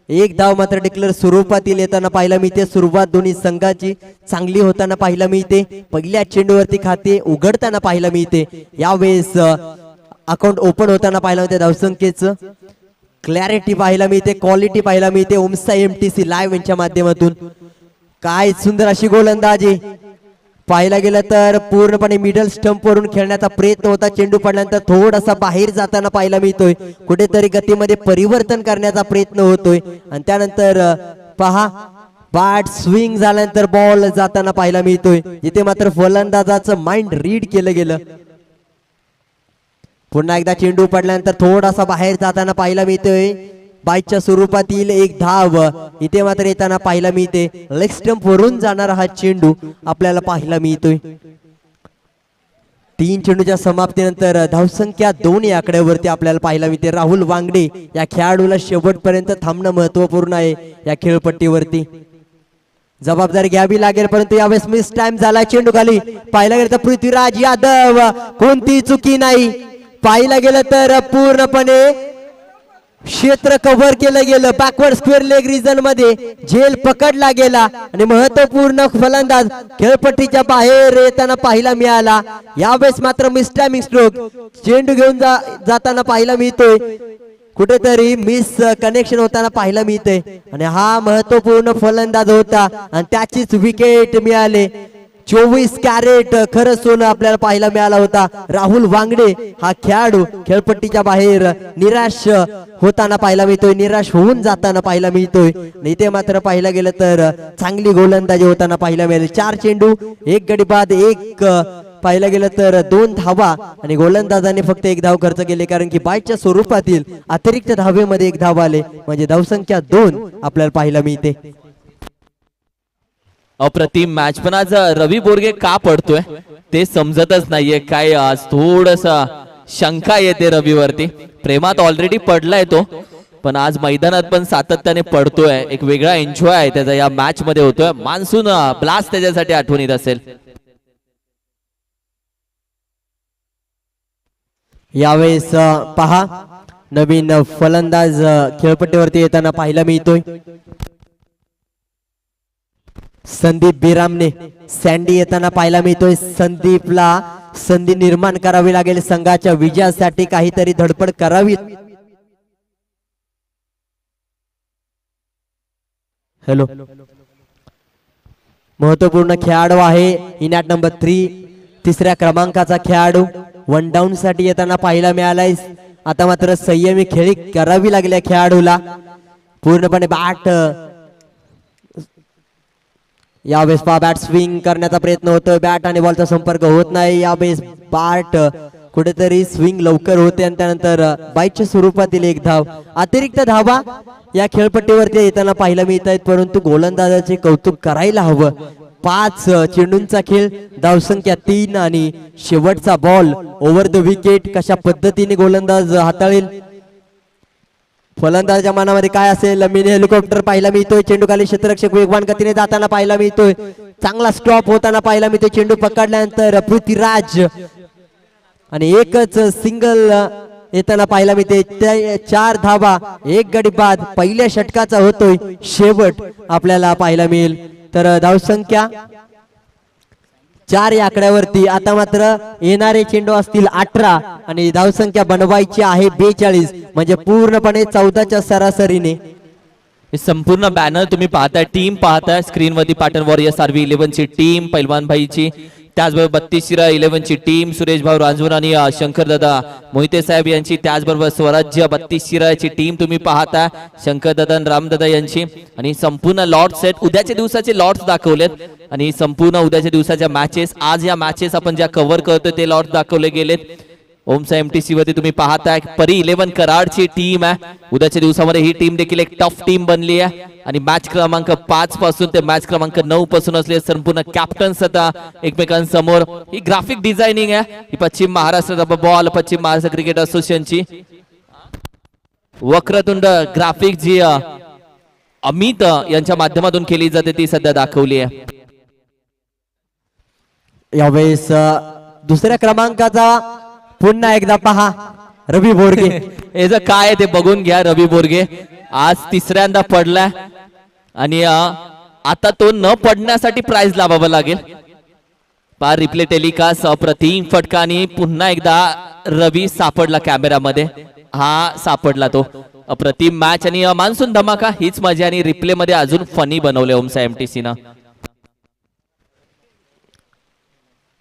एक धाव मात्र डिक्लेअर स्वरूपातील येताना पाहायला मिळते. सुरुवात दोन्ही संघाची चांगली होताना पाहायला मिळते. पहिल्या चेंडूवरती खाते उघडताना पाहायला मिळते. यावेळेस अकाउंट ओपन होताना पाहायला मिळते. धावसंख्येचं क्लॅरिटी पाहायला मिळते, क्वालिटी पाहायला मिळते. ओमसा MTC लाईव्ह यांच्या माध्यमातून काय सुंदर अशी गोलंदाजी पाहायला गेलं तर पूर्णपणे मिडल स्टंप वरून खेळण्याचा प्रयत्न होता. चेंडू पडल्यानंतर थोडासा बाहेर जाताना पाहायला मिळतोय. कुठेतरी गतीमध्ये परिवर्तन करण्याचा प्रयत्न होतोय आणि त्यानंतर पहा बॅट स्विंग झाल्यानंतर बॉल जाताना पाहायला मिळतोय. इथे मात्र फलंदाजाचं माइंड रीड केलं गेलं. पुन्हा एकदा चेंडू पडल्यानंतर थोडासा बाहेर जाताना पाहायला मिळतोय. बाईच्या स्वरूपातील एक धाव इथे मात्र येताना पाहायला मिळते. लेग स्टंप वरून जाणारा हा चेंडू आपल्याला पाहायला मिळतोय. 3 चेंडूच्या समाप्तीनंतर धावसंख्या 2 या आकड्यावरती आपल्याला पाहायला मिळते. राहुल वांगडे या खेळाडूला शेवटपर्यंत थांबणं महत्वपूर्ण आहे. या खेळपट्टीवरती जबाबदारी घ्यावी लागेल, परंतु यावेळेस मिस टाइम झाला. चेंडू खाली पाहायला गेलं तर पृथ्वीराज यादव कोणती चुकी नाही. पाहायला गेलं तर पूर्णपणे क्षेत्र कव्हर केलं गेलं. बॅकवर्ड स्क्वेअर लेग रिजन मध्ये झेल पकडला गेला आणि महत्वपूर्ण फलंदाज खेळपट्टीच्या बाहेर येताना पाहायला मिळाला. यावेळेस मात्र मिसटायमिंग स्ट्रोक चेंडू घेऊन जाताना पाहायला मिळतोय. कुठेतरी मिस कनेक्शन होताना पाहायला मिळते आणि हा महत्वपूर्ण फलंदाज होता आणि त्याचीच विकेट मिळाले. 24 कॅरेट खरं सोनं आपल्याला पाहायला मिळाला होता. राहुल वांगडे हा खेळाडू खेळपट्टीच्या बाहेर निराश होताना पाहायला मिळतोय, निराश होऊन जाताना पाहायला मिळतोय. इथे मात्र पाहायला गेलं तर चांगली गोलंदाजी होताना पाहायला मिळेल. 4 चेंडू 1 गडी बाद 1 पाहायला गेलं तर 2 धावा आणि गोलंदाजाने फक्त 1 धाव खर्च केले, कारण की बायच्या स्वरूपातील अतिरिक्त धावेमध्ये 1 धाव आले, म्हणजे धावसंख्या 2 आपल्याला पाहायला मिळते. अप्रतिम मॅच. पण आज रवी बोरगे का पडतोय ते समजतच नाहीये. काय आज थोडस शंका येते रवीवरती. प्रेमात ऑलरेडी पडलाय तो, पण आज मैदानात पण सातत्याने पडतोय. एक वेगळा एन्जॉय आहे त्याचा या मॅच मध्ये होतोय. मान्सून ब्लास्ट त्याच्यासाठी आठवणीत असेल. यावेळेस पहा नवीन फलंदाज खेळपट्टीवरती येताना पाहायला मिळतोय. संदीप बिरामने सँडी येताना पाहायला मिळतोय. संदीपला संधी निर्माण करावी लागेल. संघाच्या विजयासाठी काहीतरी धडपड करावी. हॅलो, महत्वपूर्ण खेळाडू आहे. इन ॲट नंबर 3 तिसऱ्या क्रमांकाचा खेळाडू वन डाऊन साठी येताना पाहायला मिळालाय. आता मात्र संयमी खेळी करावी लागल्या खेळाडूला. पूर्णपणे बॅट यावेळेस बॅट स्विंग करण्याचा प्रयत्न होतोय. बॅट आणि बॉलचा संपर्क होत नाही. यावेळेस बॅट कुठेतरी स्विंग लवकर होते आणि त्यानंतर बाईच्या स्वरूपातील एक धाव. अतिरिक्त धावा या खेळपट्टीवरती येताना पाहायला मिळत आहेत, परंतु गोलंदाजाचे कौतुक करायला हवं. 5 चेंडूंचा खेळ, धावसंख्या 3 आणि शेवटचा बॉल ओव्हर द विकेट कशा पद्धतीने गोलंदाज हाताळेल. फलंदाजाच्या मनामध्ये काय असेल. मिनी हेलिकॉप्टर पाहायला मिळतोय. चेंडू खाली क्षेत्ररक्षक वेगवान गतीने जाताना पाहायला मिळतोय. चांगला स्टॉप होताना पाहायला मिळतोय. चेंडू पकडल्यानंतर पृथ्वीराज आणि एकच सिंगल येताना पाहायला मिळते. 4 धावा, 1 गडी बाद पहिल्या षटकाचा होतोय शेवट आपल्याला पाहायला मिळेल. तर धावसंख्या 4 या आकड्यावरती. आता मात्र येणारे चेंडू असतील 18 आणि धावसंख्या बनवायची आहे 42, म्हणजे पूर्णपणे 14च्या सरासरीने. हे संपूर्ण बॅनर तुम्ही पाहताय, टीम पाहताय स्क्रीन वरती. पाटण वॉरियर्स आरवी 11 ची टीम, पैलवान भाईची, त्याचबरोबर 32 शिरा 11 ची टीम, सुरेश भाऊ रांजूर आणि शंकर दादा मोहिते साहेब यांची, त्याचबरोबर स्वराज्य 32 शिराची टीम तुम्ही पाहता, शंकर दादा रामदादा यांची. आणि संपूर्ण लॉट सेट उद्याच्या दिवसाचे लॉट्स दाखवलेत आणि संपूर्ण उद्याच्या दिवसाच्या मॅचेस, आज या मॅचेस आपण ज्या कव्हर करतोय ते लॉट्स दाखवले गेलेत. ओमसा एमटीसी वरती तुम्ही पाहताय परी 11 कराडची टीम आहे. उद्याच्या दिवसामध्ये ही टीम देखील एक टफ टीम बनली आहे आणि मॅच क्रमांक 5 पासून ते मॅच क्रमांक 9 पासून असले संपूर्ण कॅप्टन्स आता एकमेकांसमोर. ही ग्राफिक डिझायनिंग आहे, ही पश्चिम महाराष्ट्र बॉल पश्चिम महाराष्ट्र क्रिकेट असोसिएशनची वक्रतुंड ग्राफिक जी अमित यांच्या माध्यमातून केली जाते ती सध्या दाखवली आहे. यावेळेस दुसऱ्या क्रमांकाचा पुन्हा एकदा पहा रवी बोरगे. हे जर काय आहे ते बघून घ्या. रवी बोरगे आज तिसऱ्यांदा पडलाय आणि आता तो न पडण्यासाठी प्राइज लावावं लागेल. पार रिप्ले टेलिकास्ट अप्रतिम फटका आणि पुन्हा एकदा रवी सापडला कॅमेरामध्ये. हा सापडला तो. अप्रतिम मॅच आणि मान्सून धमाका हीच मजा आणि रिप्ले मध्ये अजून फनी बनवले ओमसा एमटीसी ना.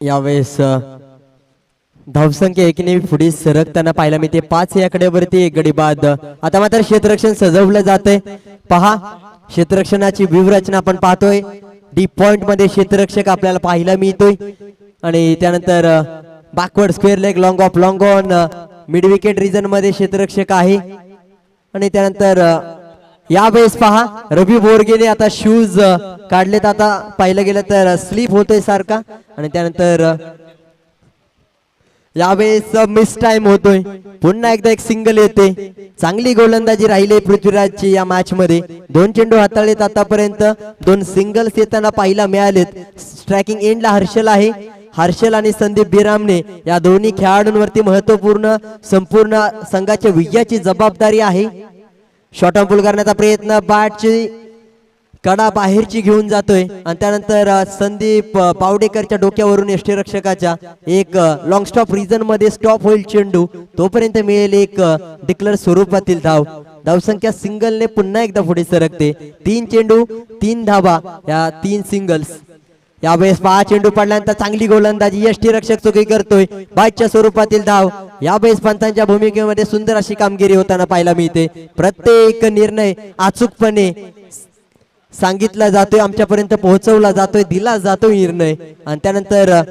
यावेळेस धावसंख्या एकीने पुढे सरकताना पाहायला मिळते. 5 या आकड्यावरती 1 गडी बाद. आता मात्र क्षेत्ररक्षण सजवलं जातंय. पहा क्षेत्ररक्षणाची व्यूहरचना आपण पाहतोय. डी पॉइंट मध्ये क्षेत्ररक्षक आपल्याला पाहायला मिळतोय आणि त्यानंतर backward square leg long off long on mid wicket region मध्ये क्षेत्ररक्षक आहे. आणि त्यानंतर यावेळेस पहा रवी बोरगेने आता शूज काढलेत. आता पाहिलं गेलं तर स्लिप होतोय सारखा आणि त्यानंतर यावेळेस मिस टाइम होतोय. पुन्हा एकदा एक सिंगल येते. चांगली गोलंदाजी राहिली पृथ्वीराजची या मॅच मध्ये. 2 चेंडू हाताळलेत आतापर्यंत. 2 सिंगल्स येताना पाहायला मिळालेत. स्ट्रायकिंग एंडला हर्षल आहे. हर्षल आणि संदीप बिरामने या दोन्ही खेळाडूंवरती महत्वपूर्ण संपूर्ण संघाच्या विजयाची जबाबदारी आहे. शॉर्ट ऑन पुल करण्याचा प्रयत्न, बॅटची कडा बाहेरची घेऊन जातोय आणि त्यानंतर संदीप पावडेकरच्या डोक्यावरून यष्टीरक्षकाच्या एक लॉंग स्टॉप रिजन मध्ये स्टॉप होईल चेंडू. तोपर्यंत मिळेल एक डिक्लेअर स्वरूपातील धाव. धावसंख्या सिंगलने पुन्हा एकदा पुढे सरकते. 3 चेंडू 3 धावा या 3 सिंगल्स. यावेळेस 5 चेंडू पडल्यानंतर चांगली गोलंदाजी, यष्टीरक्षक चुकी करतोय. बायच्या स्वरूपातील धाव. यावेळेस पंतांच्या भूमिकेमध्ये सुंदर अशी कामगिरी होताना पाहायला मिळते. प्रत्येक निर्णय अचूकपणे सांगितला जातोय, आमच्यापर्यंत पोहोचवला जातोय, दिला जातोय निर्णय. आणि त्यानंतर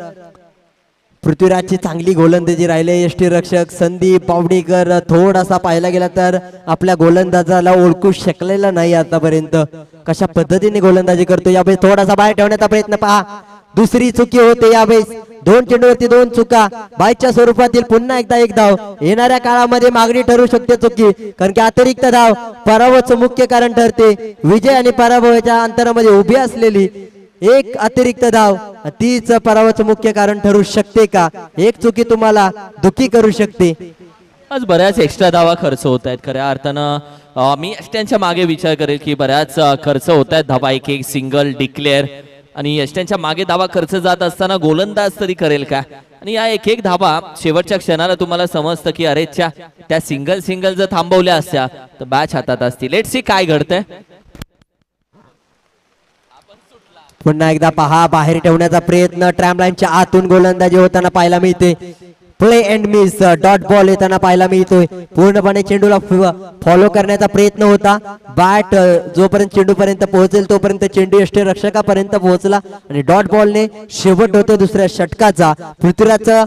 पृथ्वीराजची चांगली गोलंदाजी राहिले. यष्टीरक्षक संदीप पावडेकर थोडासा पाहायला गेला तर आपल्या गोलंदाजाला ओळखू शकलेला नाही आतापर्यंत. कशा पद्धतीने गोलंदाजी करतो. यावेळेस थोडासा बाहेर ठेवण्याचा प्रयत्न पहा. दुसरी चुकी होते यावेळेस. 2 चेंडूवरती 2 चुका. बायच्या स्वरूपातील पुन्हा एकदा 1 धाव. येणाऱ्या काळामध्ये मागणी ठरू शकते चुकी, कारण की अतिरिक्त धाव पराभवाचं मुख्य कारण ठरते. विजय आणि पराभवाच्या अंतरामध्ये उभी असलेली एक अतिरिक्त धाव तीच पराभवाचं मुख्य कारण ठरू शकते का? एक चुकी तुम्हाला दुःखी करू शकते. आज बऱ्याच एक्स्ट्रा धावा खर्च होत आहेत खऱ्या अर्थानं. मी त्यांच्या मागे विचार करेल की बऱ्याच खर्च होत आहेत धावा. एक सिंगल डिक्लेअर आणि यष्ट्यांच्या मागे धावा खर्च जात असताना गोलंदाज तरी करेल का? आणि या एक धावा शेवटच्या क्षणाला तुम्हाला समजतं की अरे त्या सिंगल जर थांबवल्या असत्या तर मॅच हातात असती. लेट्स सी काय घडतंय. पुन्हा एकदा पहा बाहेर ठेवण्याचा प्रयत्न, ट्रॅमलाईनच्या आतून गोलंदाजी होताना पाहायला मिळते. Play and miss, dot ball येताना पाहायला मिळतोय. पूर्णपणे चेंडूला फॉलो करण्याचा प्रयत्न होता. बॅट जोपर्यंत चेंडू पर्यंत पोहोचेल तोपर्यंत चेंडू यष्टिरक्षकापर्यंत पोहोचला आणि डॉट बॉलने शेवट होतो दुसऱ्या षटकाचा. पृथ्वीराजचं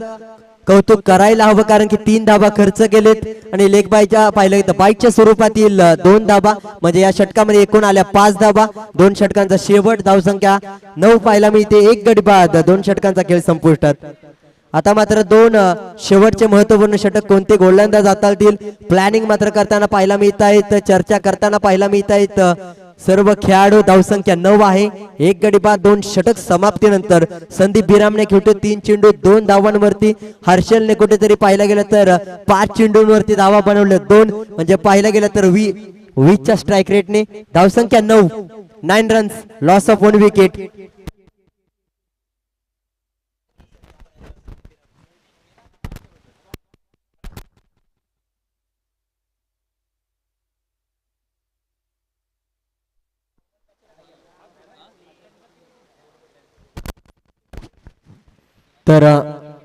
कौतुक करायला हवं, कारण की 3 धाबा खर्च केलेत आणि लेग बायच्या पाहिलं तर बाईकच्या स्वरूपातील 2 धाबा, म्हणजे या षटकामध्ये एकूण आल्या 5 धाबा. 2 षटकांचा शेवट, धावसंख्या 9 पाहायला मिळते. 1 गडी बाद, 2 षटकांचा खेळ संपुष्टात. आता मात्र 2 शेवटचे महत्वपूर्ण षटक कोणते गोलंदाज हाताळतील प्लॅनिंग मात्र करताना पाहायला मिळत आहेत, चर्चा करताना पाहायला मिळत आहेत सर्व खेळाडू. धावसंख्या 9 आहे. 1 गडी बाद, 2 षटक समाप्तीनंतर संदीप भिरामने खेळतो 3 चेंडू 2 धावांवरती. हर्षलने कुठेतरी पाहायला गेलं तर 5 चेंडूंवरती धावा बनवल्या 2, म्हणजे पाहायला गेलं तर 20च्या स्ट्राईक रेटने. धावसंख्या 9 रन्स, लॉस ऑफ 1 विकेट. तर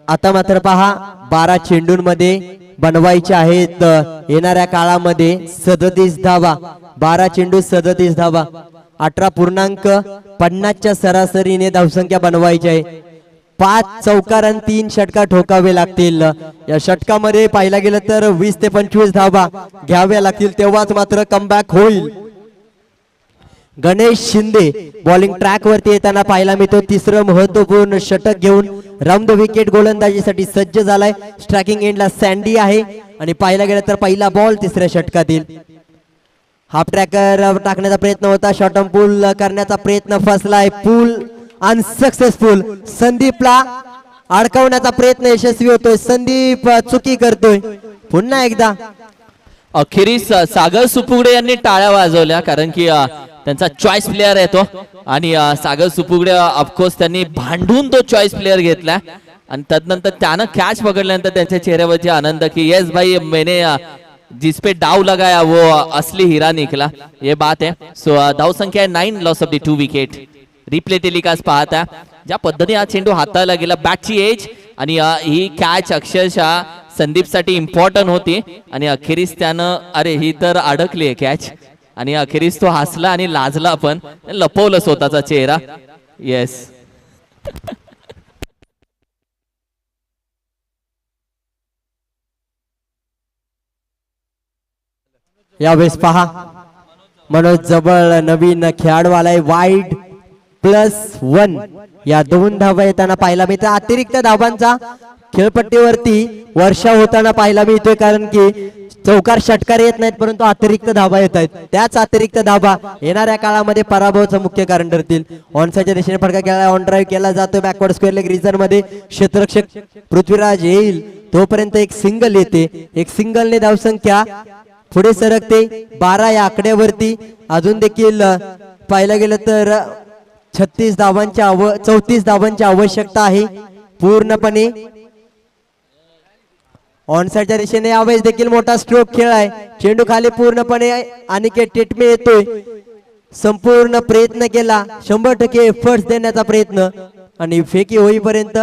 आता मात्र पहा 12 चेंडूंमध्ये बनवायचे आहेत येणाऱ्या काळामध्ये 37 धावा. 12 चेंडू 37 धावा, 18.50च्या सरासरीने धावसंख्या बनवायची आहे. 5 चौकार आणि 3 षटका ठोकावे लागतील. या षटकामध्ये पाहायला गेलं तर 20 ते 25 धावा घ्याव्या लागतील, तेव्हाच मात्र कमबॅक होईल. गणेश शिंदे बॉलिंग ट्रॅक वरती येताना पाहायला मिळतो. 3रं महत्वपूर्ण षटक घेऊन राऊंड द विकेट गोलंदाजीसाठी सज्ज झालाय. स्ट्रायकिंग एंडला सँडी आहे आणि पाहायला गेलं तर पहिला बॉल 3ऱ्या षटकातील. हाफ ट्रॅकर टाकण्याचा प्रयत्न होता, शॉर्ट ऑन पूल करण्याचा प्रयत्न फसलाय. पूल अनसक्सेसफुल. संदीपला अडकवण्याचा प्रयत्न यशस्वी होतोय. संदीप चुकी करतोय. पुन्हा एकदा अखेरीस सागर सुपुगडे यांनी टाळ्या वाजवल्या, कारण की त्यांचा चॉईस प्लेअर आहे तो. आणि सागर सुपुगडे ऑफकोर्स त्यांनी भांडून तो चॉईस प्लेअर घेतला आणि तदनंतर त्यानं कॅच पकडल्यानंतर त्यांच्या चेहऱ्यावरची आनंद की येस भाई मैंने जिस पे डाव लगाया वो असली हीरा निकला, ये बात है. सो धाव संख्या 9, loss of the 2 wicket. Replay telecast पाहता ज्या पद्धतीने हा चेंडू हाताळला गेला, बॅटची एज आणि ही कॅच अक्षरशः संदीपसाठी इम्पॉर्टंट होती आणि अखेरीस त्यानं अरे ही तर अडकली आहे कॅच आणि अखेरीस तो हसला आणि लाजला पण, लपवलं स्वतःचा चेहरा. येस यावेळेस पहा मनोज जवळ नवीन खेळाडू आलाय. वाईड +1 या 2 धावा येताना पाहायला मिळते. अतिरिक्त धावांचा खेळपट्टीवरती वर्षा होताना पाहायला मिळतोय, कारण की चौकार षटकार येत नाहीत परंतु अतिरिक्त धावा येत आहेत. त्याच अतिरिक्त धावा येणाऱ्या काळामध्ये पराभवाचं मुख्य कारण ठरतील. ऑनसाईडच्या दिशेने फटका केला, ऑन ड्राईव्ह केला जातो बॅकवर्ड स्क्वेअर लेग रिजन मध्ये. क्षेत्ररक्षक पृथ्वीराज येईल तोपर्यंत एक सिंगल येते. एक सिंगलने धावसंख्या पुढे सरकते 12 या आकड्यावरती. अजून देखील पाहायला गेलं तर 36 धावांच्या 34 धावांची आवश्यकता आहे पूर्णपणे. ऑनसाईडच्या दिशेने यावेळेस देखील मोठा स्ट्रोक खेळ आहे. चेंडू खाली पूर्णपणे अनिकेत टेटमे येतोय. संपूर्ण प्रयत्न केला, 100% एफर्ट्स देण्याचा प्रयत्न आणि फेकी होईपर्यंत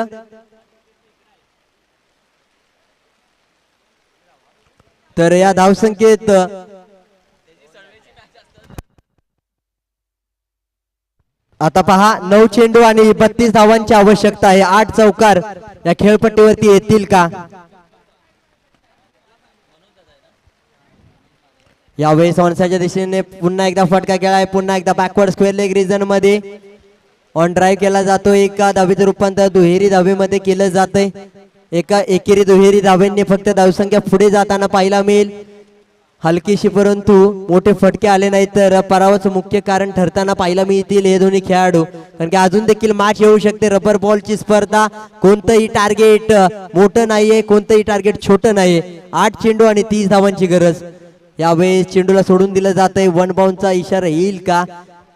तर या धावसंख्येत आता पहा 9 चेंडू आणि 32 धावांची आवश्यकता आहे. 8 चौकार या खेळपट्टीवरती येतील का? यावेळेस ऑनसाईडच्या दिशेने पुन्हा एकदा फटका केलाय. पुन्हा एकदा बॅकवर्ड स्क्वेअर लेग रिजन मध्ये ऑन ड्राईव्ह केला जातो. एका धावेचं रूपांतर दुहेरी धावेमध्ये केलं जातंय. एका एकेरी दुहेरी धावेंनी फक्त धावसंख्या पुढे जाताना पाहायला मिळेल. हलकीशी परंतु मोठे फटके आले नाही तर पराभवाचं मुख्य कारण ठरताना पाहायला मिळतील हे दोन्ही खेळाडू, कारण की अजून देखील मॅच येऊ शकते. रबर बॉलची स्पर्धा, कोणतंही टार्गेट मोठं नाहीये, कोणतंही टार्गेट छोटं नाहीये. 8 चेंडू आणि 30 धावांची गरज. यावेळेस चेंडूला सोडून दिलं जात आहे. 1 बाउंडचा इशारा येईल का?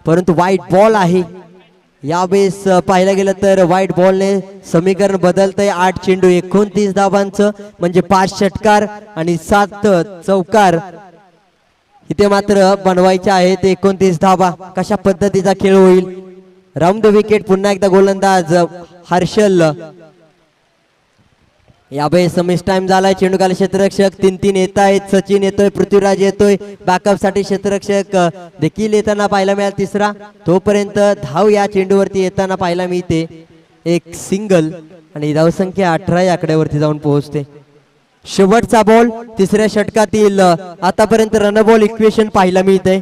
परंतु वाईट बॉल आहे. यावेळेस पाहायला गेलं तर वाईट बॉलने समीकरण बदलतंय. 8 चेंडू 29 धावांचं म्हणजे 5 षटकार आणि 7 चौकार इथे मात्र बनवायचे आहेत. 29 धावा. कशा पद्धतीचा खेळ होईल? राऊंड द विकेट पुन्हा एकदा गोलंदाज हर्षल. यावेळेस मिस टाइम झालाय. चेंडूखाली क्षेत्ररक्षक 3-3 येत आहेत. सचिन येतोय, पृथ्वीराज येतोय, बॅकअप साठी क्षेत्ररक्षक देखील येताना पाहायला मिळाला तिसरा. तोपर्यंत धाव या चेंडूवरती येताना पाहायला मिळते. एक सिंगल आणि धावसंख्या 18 या आकड्यावरती जाऊन पोहोचते. शेवटचा बॉल तिसऱ्या षटकातील आतापर्यंत रन बॉल इक्वेशन पाहायला मिळते.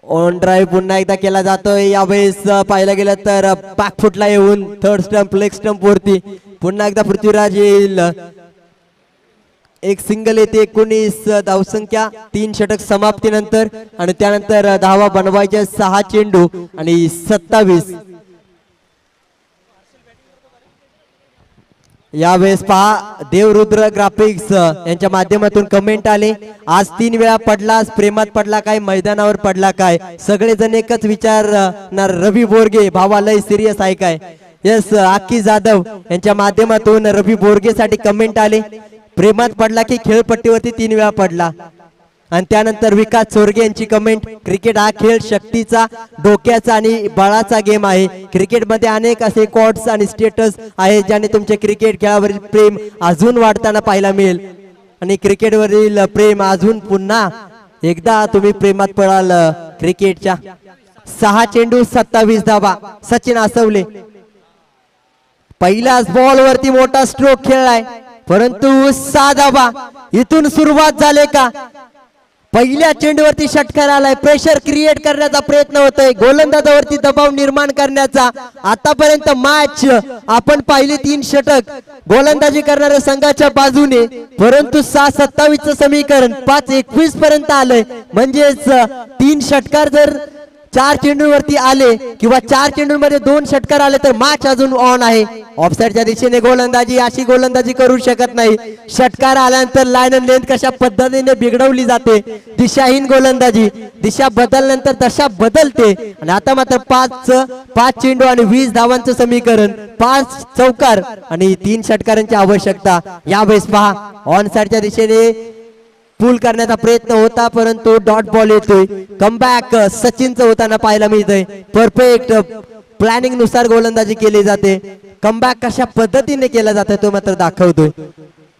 ऑन ड्राईव्ह पुन्हा एकदा केला जातोय. यावेळेस पाहायला गेलं तर बॅकफुटला येऊन थर्ड स्टंप लेग स्टंप वरती पुन्हा एकदा पृथ्वीराज येईल. एक सिंगल येते. 19 धावसंख्या 3 षटक समाप्तीनंतर आणि त्यानंतर धावा बनवायच्या 6 चेंडू आणि 27. यावेळेस पहा देवरुद्र ग्राफिक्स यांच्या माध्यमातून कमेंट आले. आज 3 वेळा पडलास, प्रेमात पडला काय, मैदानावर पडला काय, सगळेजण एकच विचारणार. रवी बोरगे भावा लय सिरियस आहे काय. यस आक्की जाधव यांच्या माध्यमातून रवी बोरगे साठी कमेंट आले. प्रेमात पडला की खेळपट्टीवरती 3 वेळा पडला. आणि त्यानंतर विकास चोरगे यांची कमेंट. क्रिकेट हा खेळ शक्तीचा, डोक्याचा आणि बळाचा गेम आहे. क्रिकेटमध्ये अनेक असे कॉर्ड्स आणि स्टेटस आहेत ज्याने तुमचे क्रिकेट खेळावरील प्रेम अजून वाढताना पाहायला मिळेल. आणि क्रिकेटवरील प्रेम अजून पुन्हा एकदा तुम्ही प्रेमात पडाल क्रिकेटच्या. 6 चेंडू 27 धावा. सचिन आसवले पहिल्याच बॉल वरती मोठा स्ट्रोक खेळलाय, परंतु 6 धावा. इथून सुरुवात झाले का. पहिल्या चेंडूवरती षटकार आलाय. प्रेशर क्रिएट करण्याचा प्रयत्न होतोय, गोलंदाजावरती दबाव निर्माण करण्याचा. आतापर्यंत मॅच आपण पाहिली 3 षटक गोलंदाजी करणाऱ्या संघाच्या बाजूने, परंतु 6-27 चं समीकरण 5-21 पर्यंत आलंय. म्हणजेच 3 षटकार जर 4 चेंडूवरती आले किंवा 4 चेंडूमध्ये 2 षटकार आले तर मॅच अजून ऑन आहे. ऑफसाईडच्या दिशेने गोलंदाजी अशी गोलंदाजी करू शकत नाही. षटकार आल्यानंतर लाईन अँड लेंथ कशा पद्धतीने बिघडवली जाते. दिशाहीन गोलंदाजी, दिशा बदलल्यानंतर दशा बदलते. आणि आता मात्र 5 चेंडू आणि 20 धावांचं समीकरण, 5 चौकार आणि 3 षटकारांची आवश्यकता. यावेळेस पहा ऑन साईडच्या दिशेने पूल करण्याचा प्रयत्न होता, परंतु डॉट बॉल येतोय. कमबॅक सचिनचं होताना पाहायला मिळतंय. परफेक्ट प्लॅनिंग नुसार गोलंदाजी केली जाते. कमबॅक कशा पद्धतीने केला जातो तो मात्र दाखवतोय.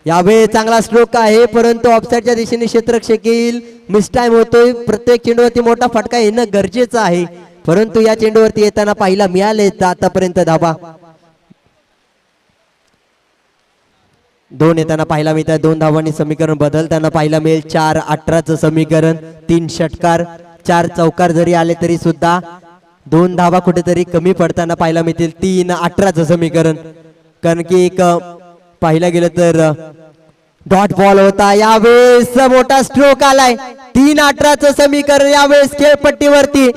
यावेळी चांगला स्ट्रोक आहे, परंतु ऑफसाईडच्या दिशेने क्षेत्ररक्षक येईल. मिस टाइम होतोय. प्रत्येक चेंडूवरती मोठा फटका येणं गरजेचं आहे, परंतु या चेंडूवरती येताना पाहायला मिळाले आतापर्यंत धावा 2 येताना पाहायला मिळतात. 2 धावांनी समीकरण बदलताना पाहायला मिळेल. 4-18चं समीकरण. 3 षटकार 4 चौकार जरी आले तरी सुद्धा 2 धावा कुठेतरी कमी पडताना पाहायला मिळतील. 3-18चं समीकरण. कारण की एक पाहायला गेलं तर डॉट बॉल होता. यावेळेस मोठा स्ट्रोक आलाय. 3-18चं समीकरण. यावेळेस खेळपट्टीवरती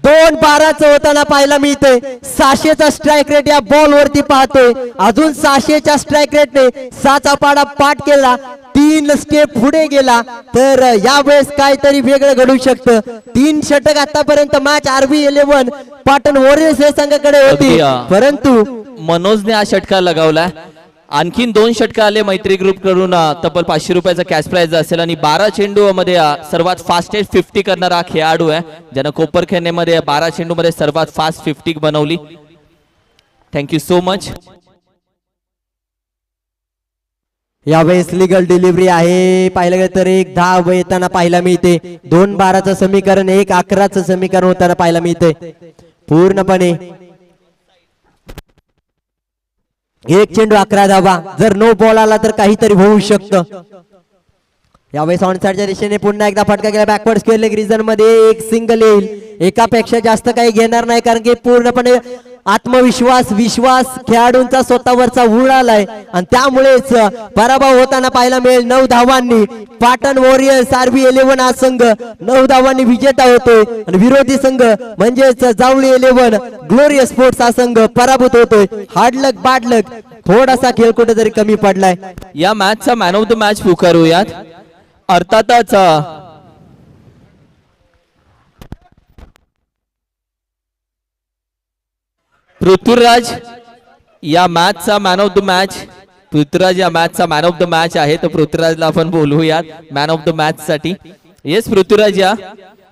2-12चं होताना पाहायला मिळतंय. 600चा स्ट्राईक रेट या बॉल वरती पाहतोय. अजून 600च्या स्ट्राईक रेटने 6चा पाडा पाठ केला, 3 स्टेप पुढे गेला तर यावेळेस काहीतरी वेगळं घडू शकतं. 3 षटक आतापर्यंत मॅच RB11 पाटण वॉरियर्स या संघाकडे होती, परंतु मनोजने हा षटकार लगावलाय. आणखीन 2 षटकार आले मैत्री ग्रुप कडून. तब्बल 500 रुपयाचा कॅश प्राइज असेल. आणि 12 चेंडू मध्ये सर्वात फास्टेस्ट 50 करणारा खेळाडू आहे, ज्यानं कोपरखेरणेमध्ये 12 चेंडू मध्ये सर्वात फास्ट 50 बनवली. Thank you so much. यावेळेस लिगल डिलिव्हरी आहे. पाहिलं गेलं तर 1 धाव येताना पाहायला मिळते. 2-12चं समीकरण 1-11चं समीकरण होताना पाहायला मिळते. पूर्णपणे 1 चेंडू 11 धावा. जर नो बॉल आला तर काहीतरी होऊ शकतं. यावेळेस ऑनसाइडच्या दिशेने पुन्हा एकदा फटका गेला. बॅकवर्ड स्क्वेअर लेग रिजन मध्ये एक सिंगल येईल. एकापेक्षा जास्त काही घेणार नाही, कारण की पूर्णपणे विश्वास खेळाडूंचा स्वतःवरचा उडालाय आणि त्यामुळेच पराभव होताना पाहायला मिळेल. 9 धावांनी पाटण वॉरियर्स RB11 हा संघ 9 धावांनी विजेता होतोय आणि विरोधी संघ म्हणजेच जावळी 11 ग्लोरियस स्पोर्ट्स हा संघ पराभूत होतोय. हार्डलक बाडलक थोडासा खेळ कुठेतरी कमी पडलाय. या मॅचचा मॅन ऑफ द मॅच पुकारूयात. अर्थातच पृथ्वीराज या मॅचचा man of the match. Prithviraj या मॅचचा मॅन ऑफ द मॅच आहे, तर पृथ्वीराजला आपण बोलूयात मॅन ऑफ द मॅच साठी. येस पृथ्वीराज या.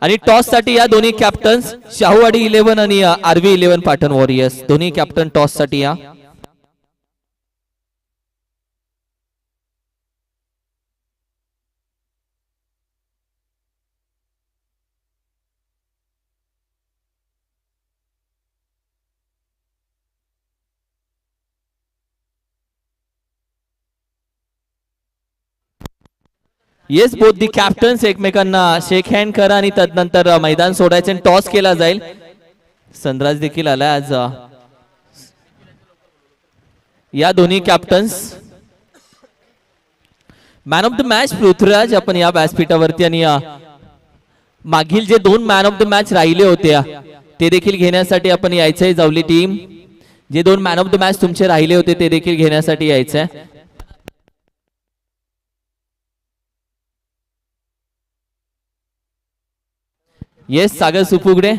आणि टॉस साठी या दोन्ही कॅप्टन्स शाहूवाडी 11 आणि आरवी 11 पाटण वॉरियर्स दोन्ही कॅप्टन टॉस साठी या. येस बोथ दी कॅप्टन्स एकमेकांना शेक हँड करा आणि तदनंतर मैदान सोडायचे आणि टॉस केला जाईल. सनराज देखील आला आज. या दोन्ही captains man of the match Prithviraj आपण या व्यासपीठावरती आणि मागील जे 2 मॅन ऑफ द मॅच राहिले होते ते देखील घेण्यासाठी आपण यायचंय. जावली टीम जे 2 मॅन ऑफ द मॅच तुमचे राहिले होते ते देखील घेण्यासाठी यायचंय. येस सागर सुपुगडे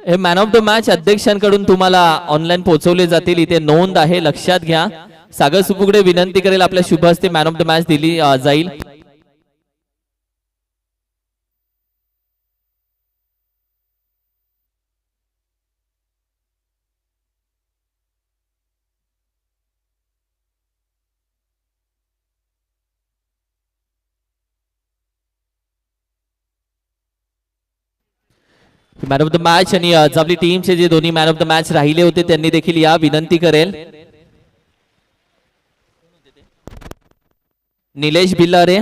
हे मॅन ऑफ द मॅच अध्यक्षांकडून तुम्हाला ऑनलाईन पोहोचवले जातील. इथे नोंद आहे लक्षात घ्या. सागर सुपुगडे विनंती करेल आपल्या शुभ हस्ते मॅन ऑफ द मॅच दिली जाईल. मॅन ऑफ द मॅच आणि आपली टीमचे जे दोन्ही मॅन ऑफ द मॅच राहिले होते त्यांनी देखील या विनंती करेल. निलेश बिल्लारे,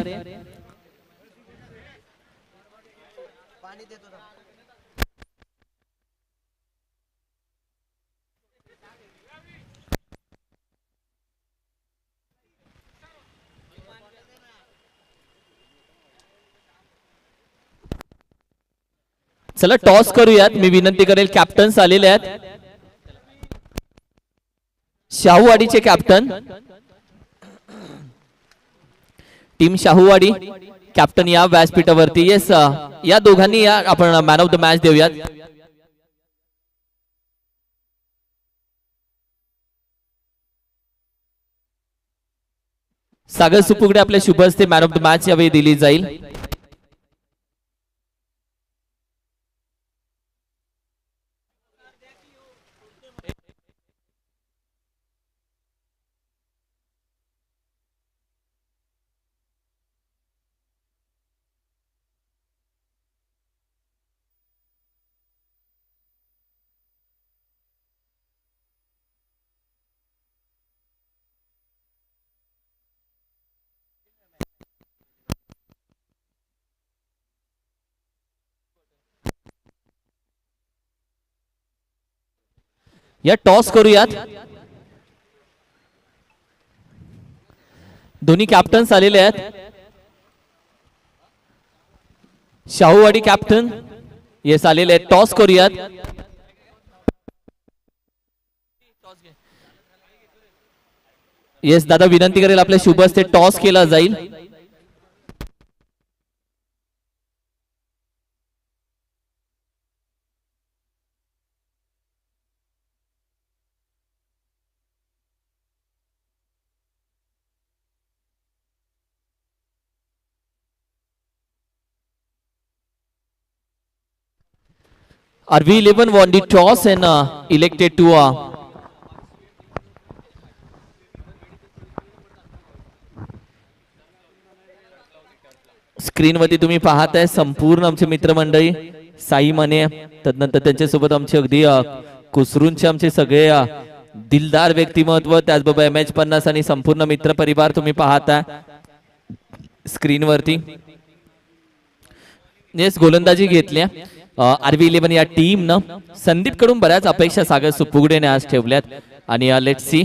चला टॉस करूयात. मी विनंती करेल कॅप्टन्स आलेले आहेत. शाहूवाडीचे कॅप्टन टीम शाहूवाडी कॅप्टन या व्यासपीठावरती. येस या दोघांनी या आपण मॅन ऑफ द मॅच देऊयात. सागर सुपुगडे आपल्या शुभ हस्ते मॅन ऑफ द मॅच यावेळी दिली जाईल. या टॉस करूयात. दोन्ही कॅप्टन्स आलेले आहेत. शाहूवाडी कॅप्टन येस आलेले आहेत. टॉस करूयात. येस दादा विनंती करेल आपल्या शुभ हस्ते टॉस केला जाईल. RV11 won the toss and elected to स्क्रीनवरती तुम्ही पाहताय संपूर्ण आमचे मित्रमंडळी साई मने तदनंतर त्यांच्यासोबत आमचे अगदी कुसरूनचे आमचे सगळे दिलदार व्यक्तिमत्व त्याचबरोबर MH50 आणि संपूर्ण मित्र परिवार तुम्ही पाहताय स्क्रीनवरती. येस गोलंदाजी घेतल्या RV11 या टीम न संदीप कडून बऱ्याच अपेक्षा सागर सुपुगडेने आज ठेवल्यात आणि लेट्स सी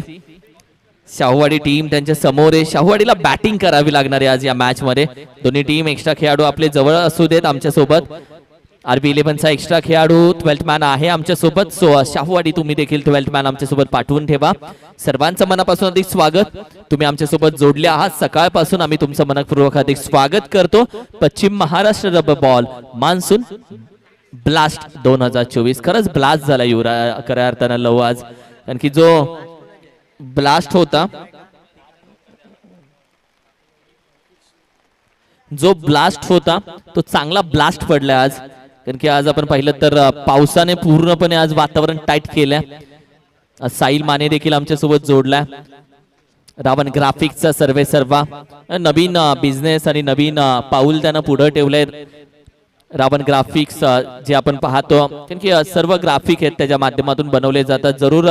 शाहूवाडी टीम त्यांच्या समोर आहे. शाहूवाडीला बॅटिंग करावी लागणार आहे आज या मॅच मध्ये. दोन्ही टीम एक्स्ट्रा खेळाडू आपले जवळ असू देत आमच्या सोबत. RV11 चा एक्स्ट्रा खेळाडू 12th मॅन आहे आमच्या सोबत. सो शाहूवाडी तुम्ही देखील 12th मॅन आमच्या सोबत पाठवून ठेवा. सर्वांचं मनापासून अधिक स्वागत. तुम्ही आमच्या सोबत जोडले आहात सकाळपासून आम्ही तुमचं मनपूर्वक अधिक स्वागत करतो. पश्चिम Maharashtra rubber ball monsoon blast 2024 खरंच ब्लास्ट झाला खऱ्या अर्थानं लव आज. आणखी जो ब्लास्ट होता तो चांगला ब्लास्ट पडला आज. कारण की आज आपण पाहिलं तर पावसाने पूर्णपणे आज वातावरण टाईट केलंय. साहिल माने देखील आमच्या सोबत जोडलाय. रावण ग्राफिक्सचा सर्वे सर्वा नवीन बिझनेस आणि नवीन पाऊल त्यानं पुढे ठेवलंय. रावण ग्राफिक्स जे आपण पाहतो कारण की सर्व ग्राफिक आहेत त्याच्या माध्यमातून बनवले जातात. जरूर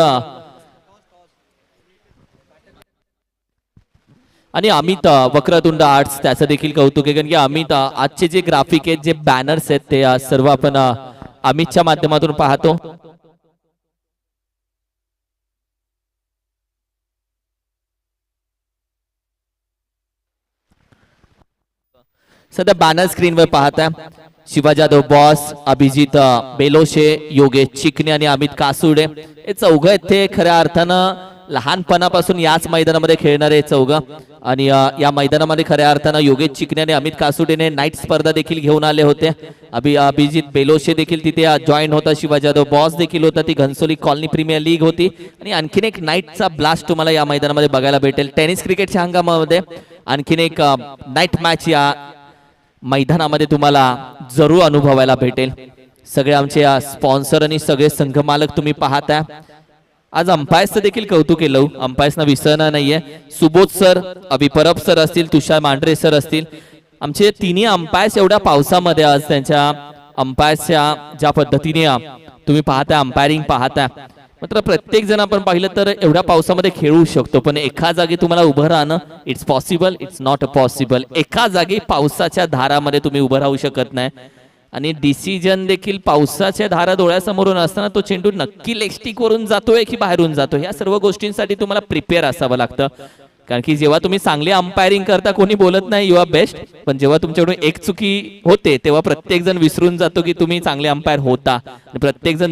आणि अमित वक्रतुंड आर्ट्स त्याचं देखील कौतुक आहे कारण की अमित आजचे जे ग्राफिक आहेत जे बॅनर्स आहेत ते सर्व आपण अमितच्या माध्यमातून पाहतो. सध्या बॅनर स्क्रीनवर पाहताय शिवा जाधव बॉस, अभिजित बेलोशे, योगेश चिकणे आणि अमित कासुडे हे चौघ आहेत. ते खऱ्या अर्थानं लहानपणापासून याच मैदानामध्ये खेळणारे चौघ आणि या मैदानामध्ये खऱ्या अर्थानं योगेश चिकणे आणि अमित कासुडेने नाईट स्पर्धा देखील घेऊन आले होते. अभिजित बेलोशे देखील तिथे जॉईन होता. शिवा जाधव बॉस देखील होता. ती घनसोली कॉलनी प्रीमियर लीग होती आणि आणखीन एक नाईटचा ब्लास्ट तुम्हाला या मैदानामध्ये बघायला भेटेल. टेनिस क्रिकेटच्या हंगामामध्ये आणखीन एक नाईट मॅच या मैदानामध्ये तुम्हाला जरूर अनुभवायला भेटेल. सगळे आमचे स्पॉन्सर आणि सगळे संघमालक तुम्ही पाहताय. आज अंपायर्सचं देखील कौतुक केलं. अंपायर्सना विसरणार नाहीये. सुबोध सर, अभि परब सर असतील, तुषार मांढरे सर असतील, आमचे तिन्ही अंपायर्स एवढ्या पावसामध्ये आज त्यांच्या अंपायर्सच्या ज्या पद्धतीने तुम्ही पाहताय अंपायरिंग पाहताय मात्र प्रत्येक जण आपण पाहिलं तर एवढ्या पावसामध्ये खेळू शकतो पण एका जागी तुम्हाला उभं राहणं it's possible, it's not possible. एका जागी पावसाच्या धारामध्ये तुम्ही उभं राहू शकत नाही आणि डिसिजन देखील पावसाच्या धारा डोळ्यासमोरून असताना तो चेंडू नक्की लेग स्टिक वरून जातोय की बाहेरून जातो ह्या सर्व गोष्टींसाठी तुम्हाला प्रिपेअर असावं लागतं. कारण की जेव्हा तुम्ही चांगली अंपायरिंग करता कोणी बोलत नाही यू आर बेस्ट, पण जेव्हा तुमच्याकडून एक चुकी होते तेव्हा प्रत्येक जण विसरून जातो की तुम्ही चांगले अंपायर होता. प्रत्येक जण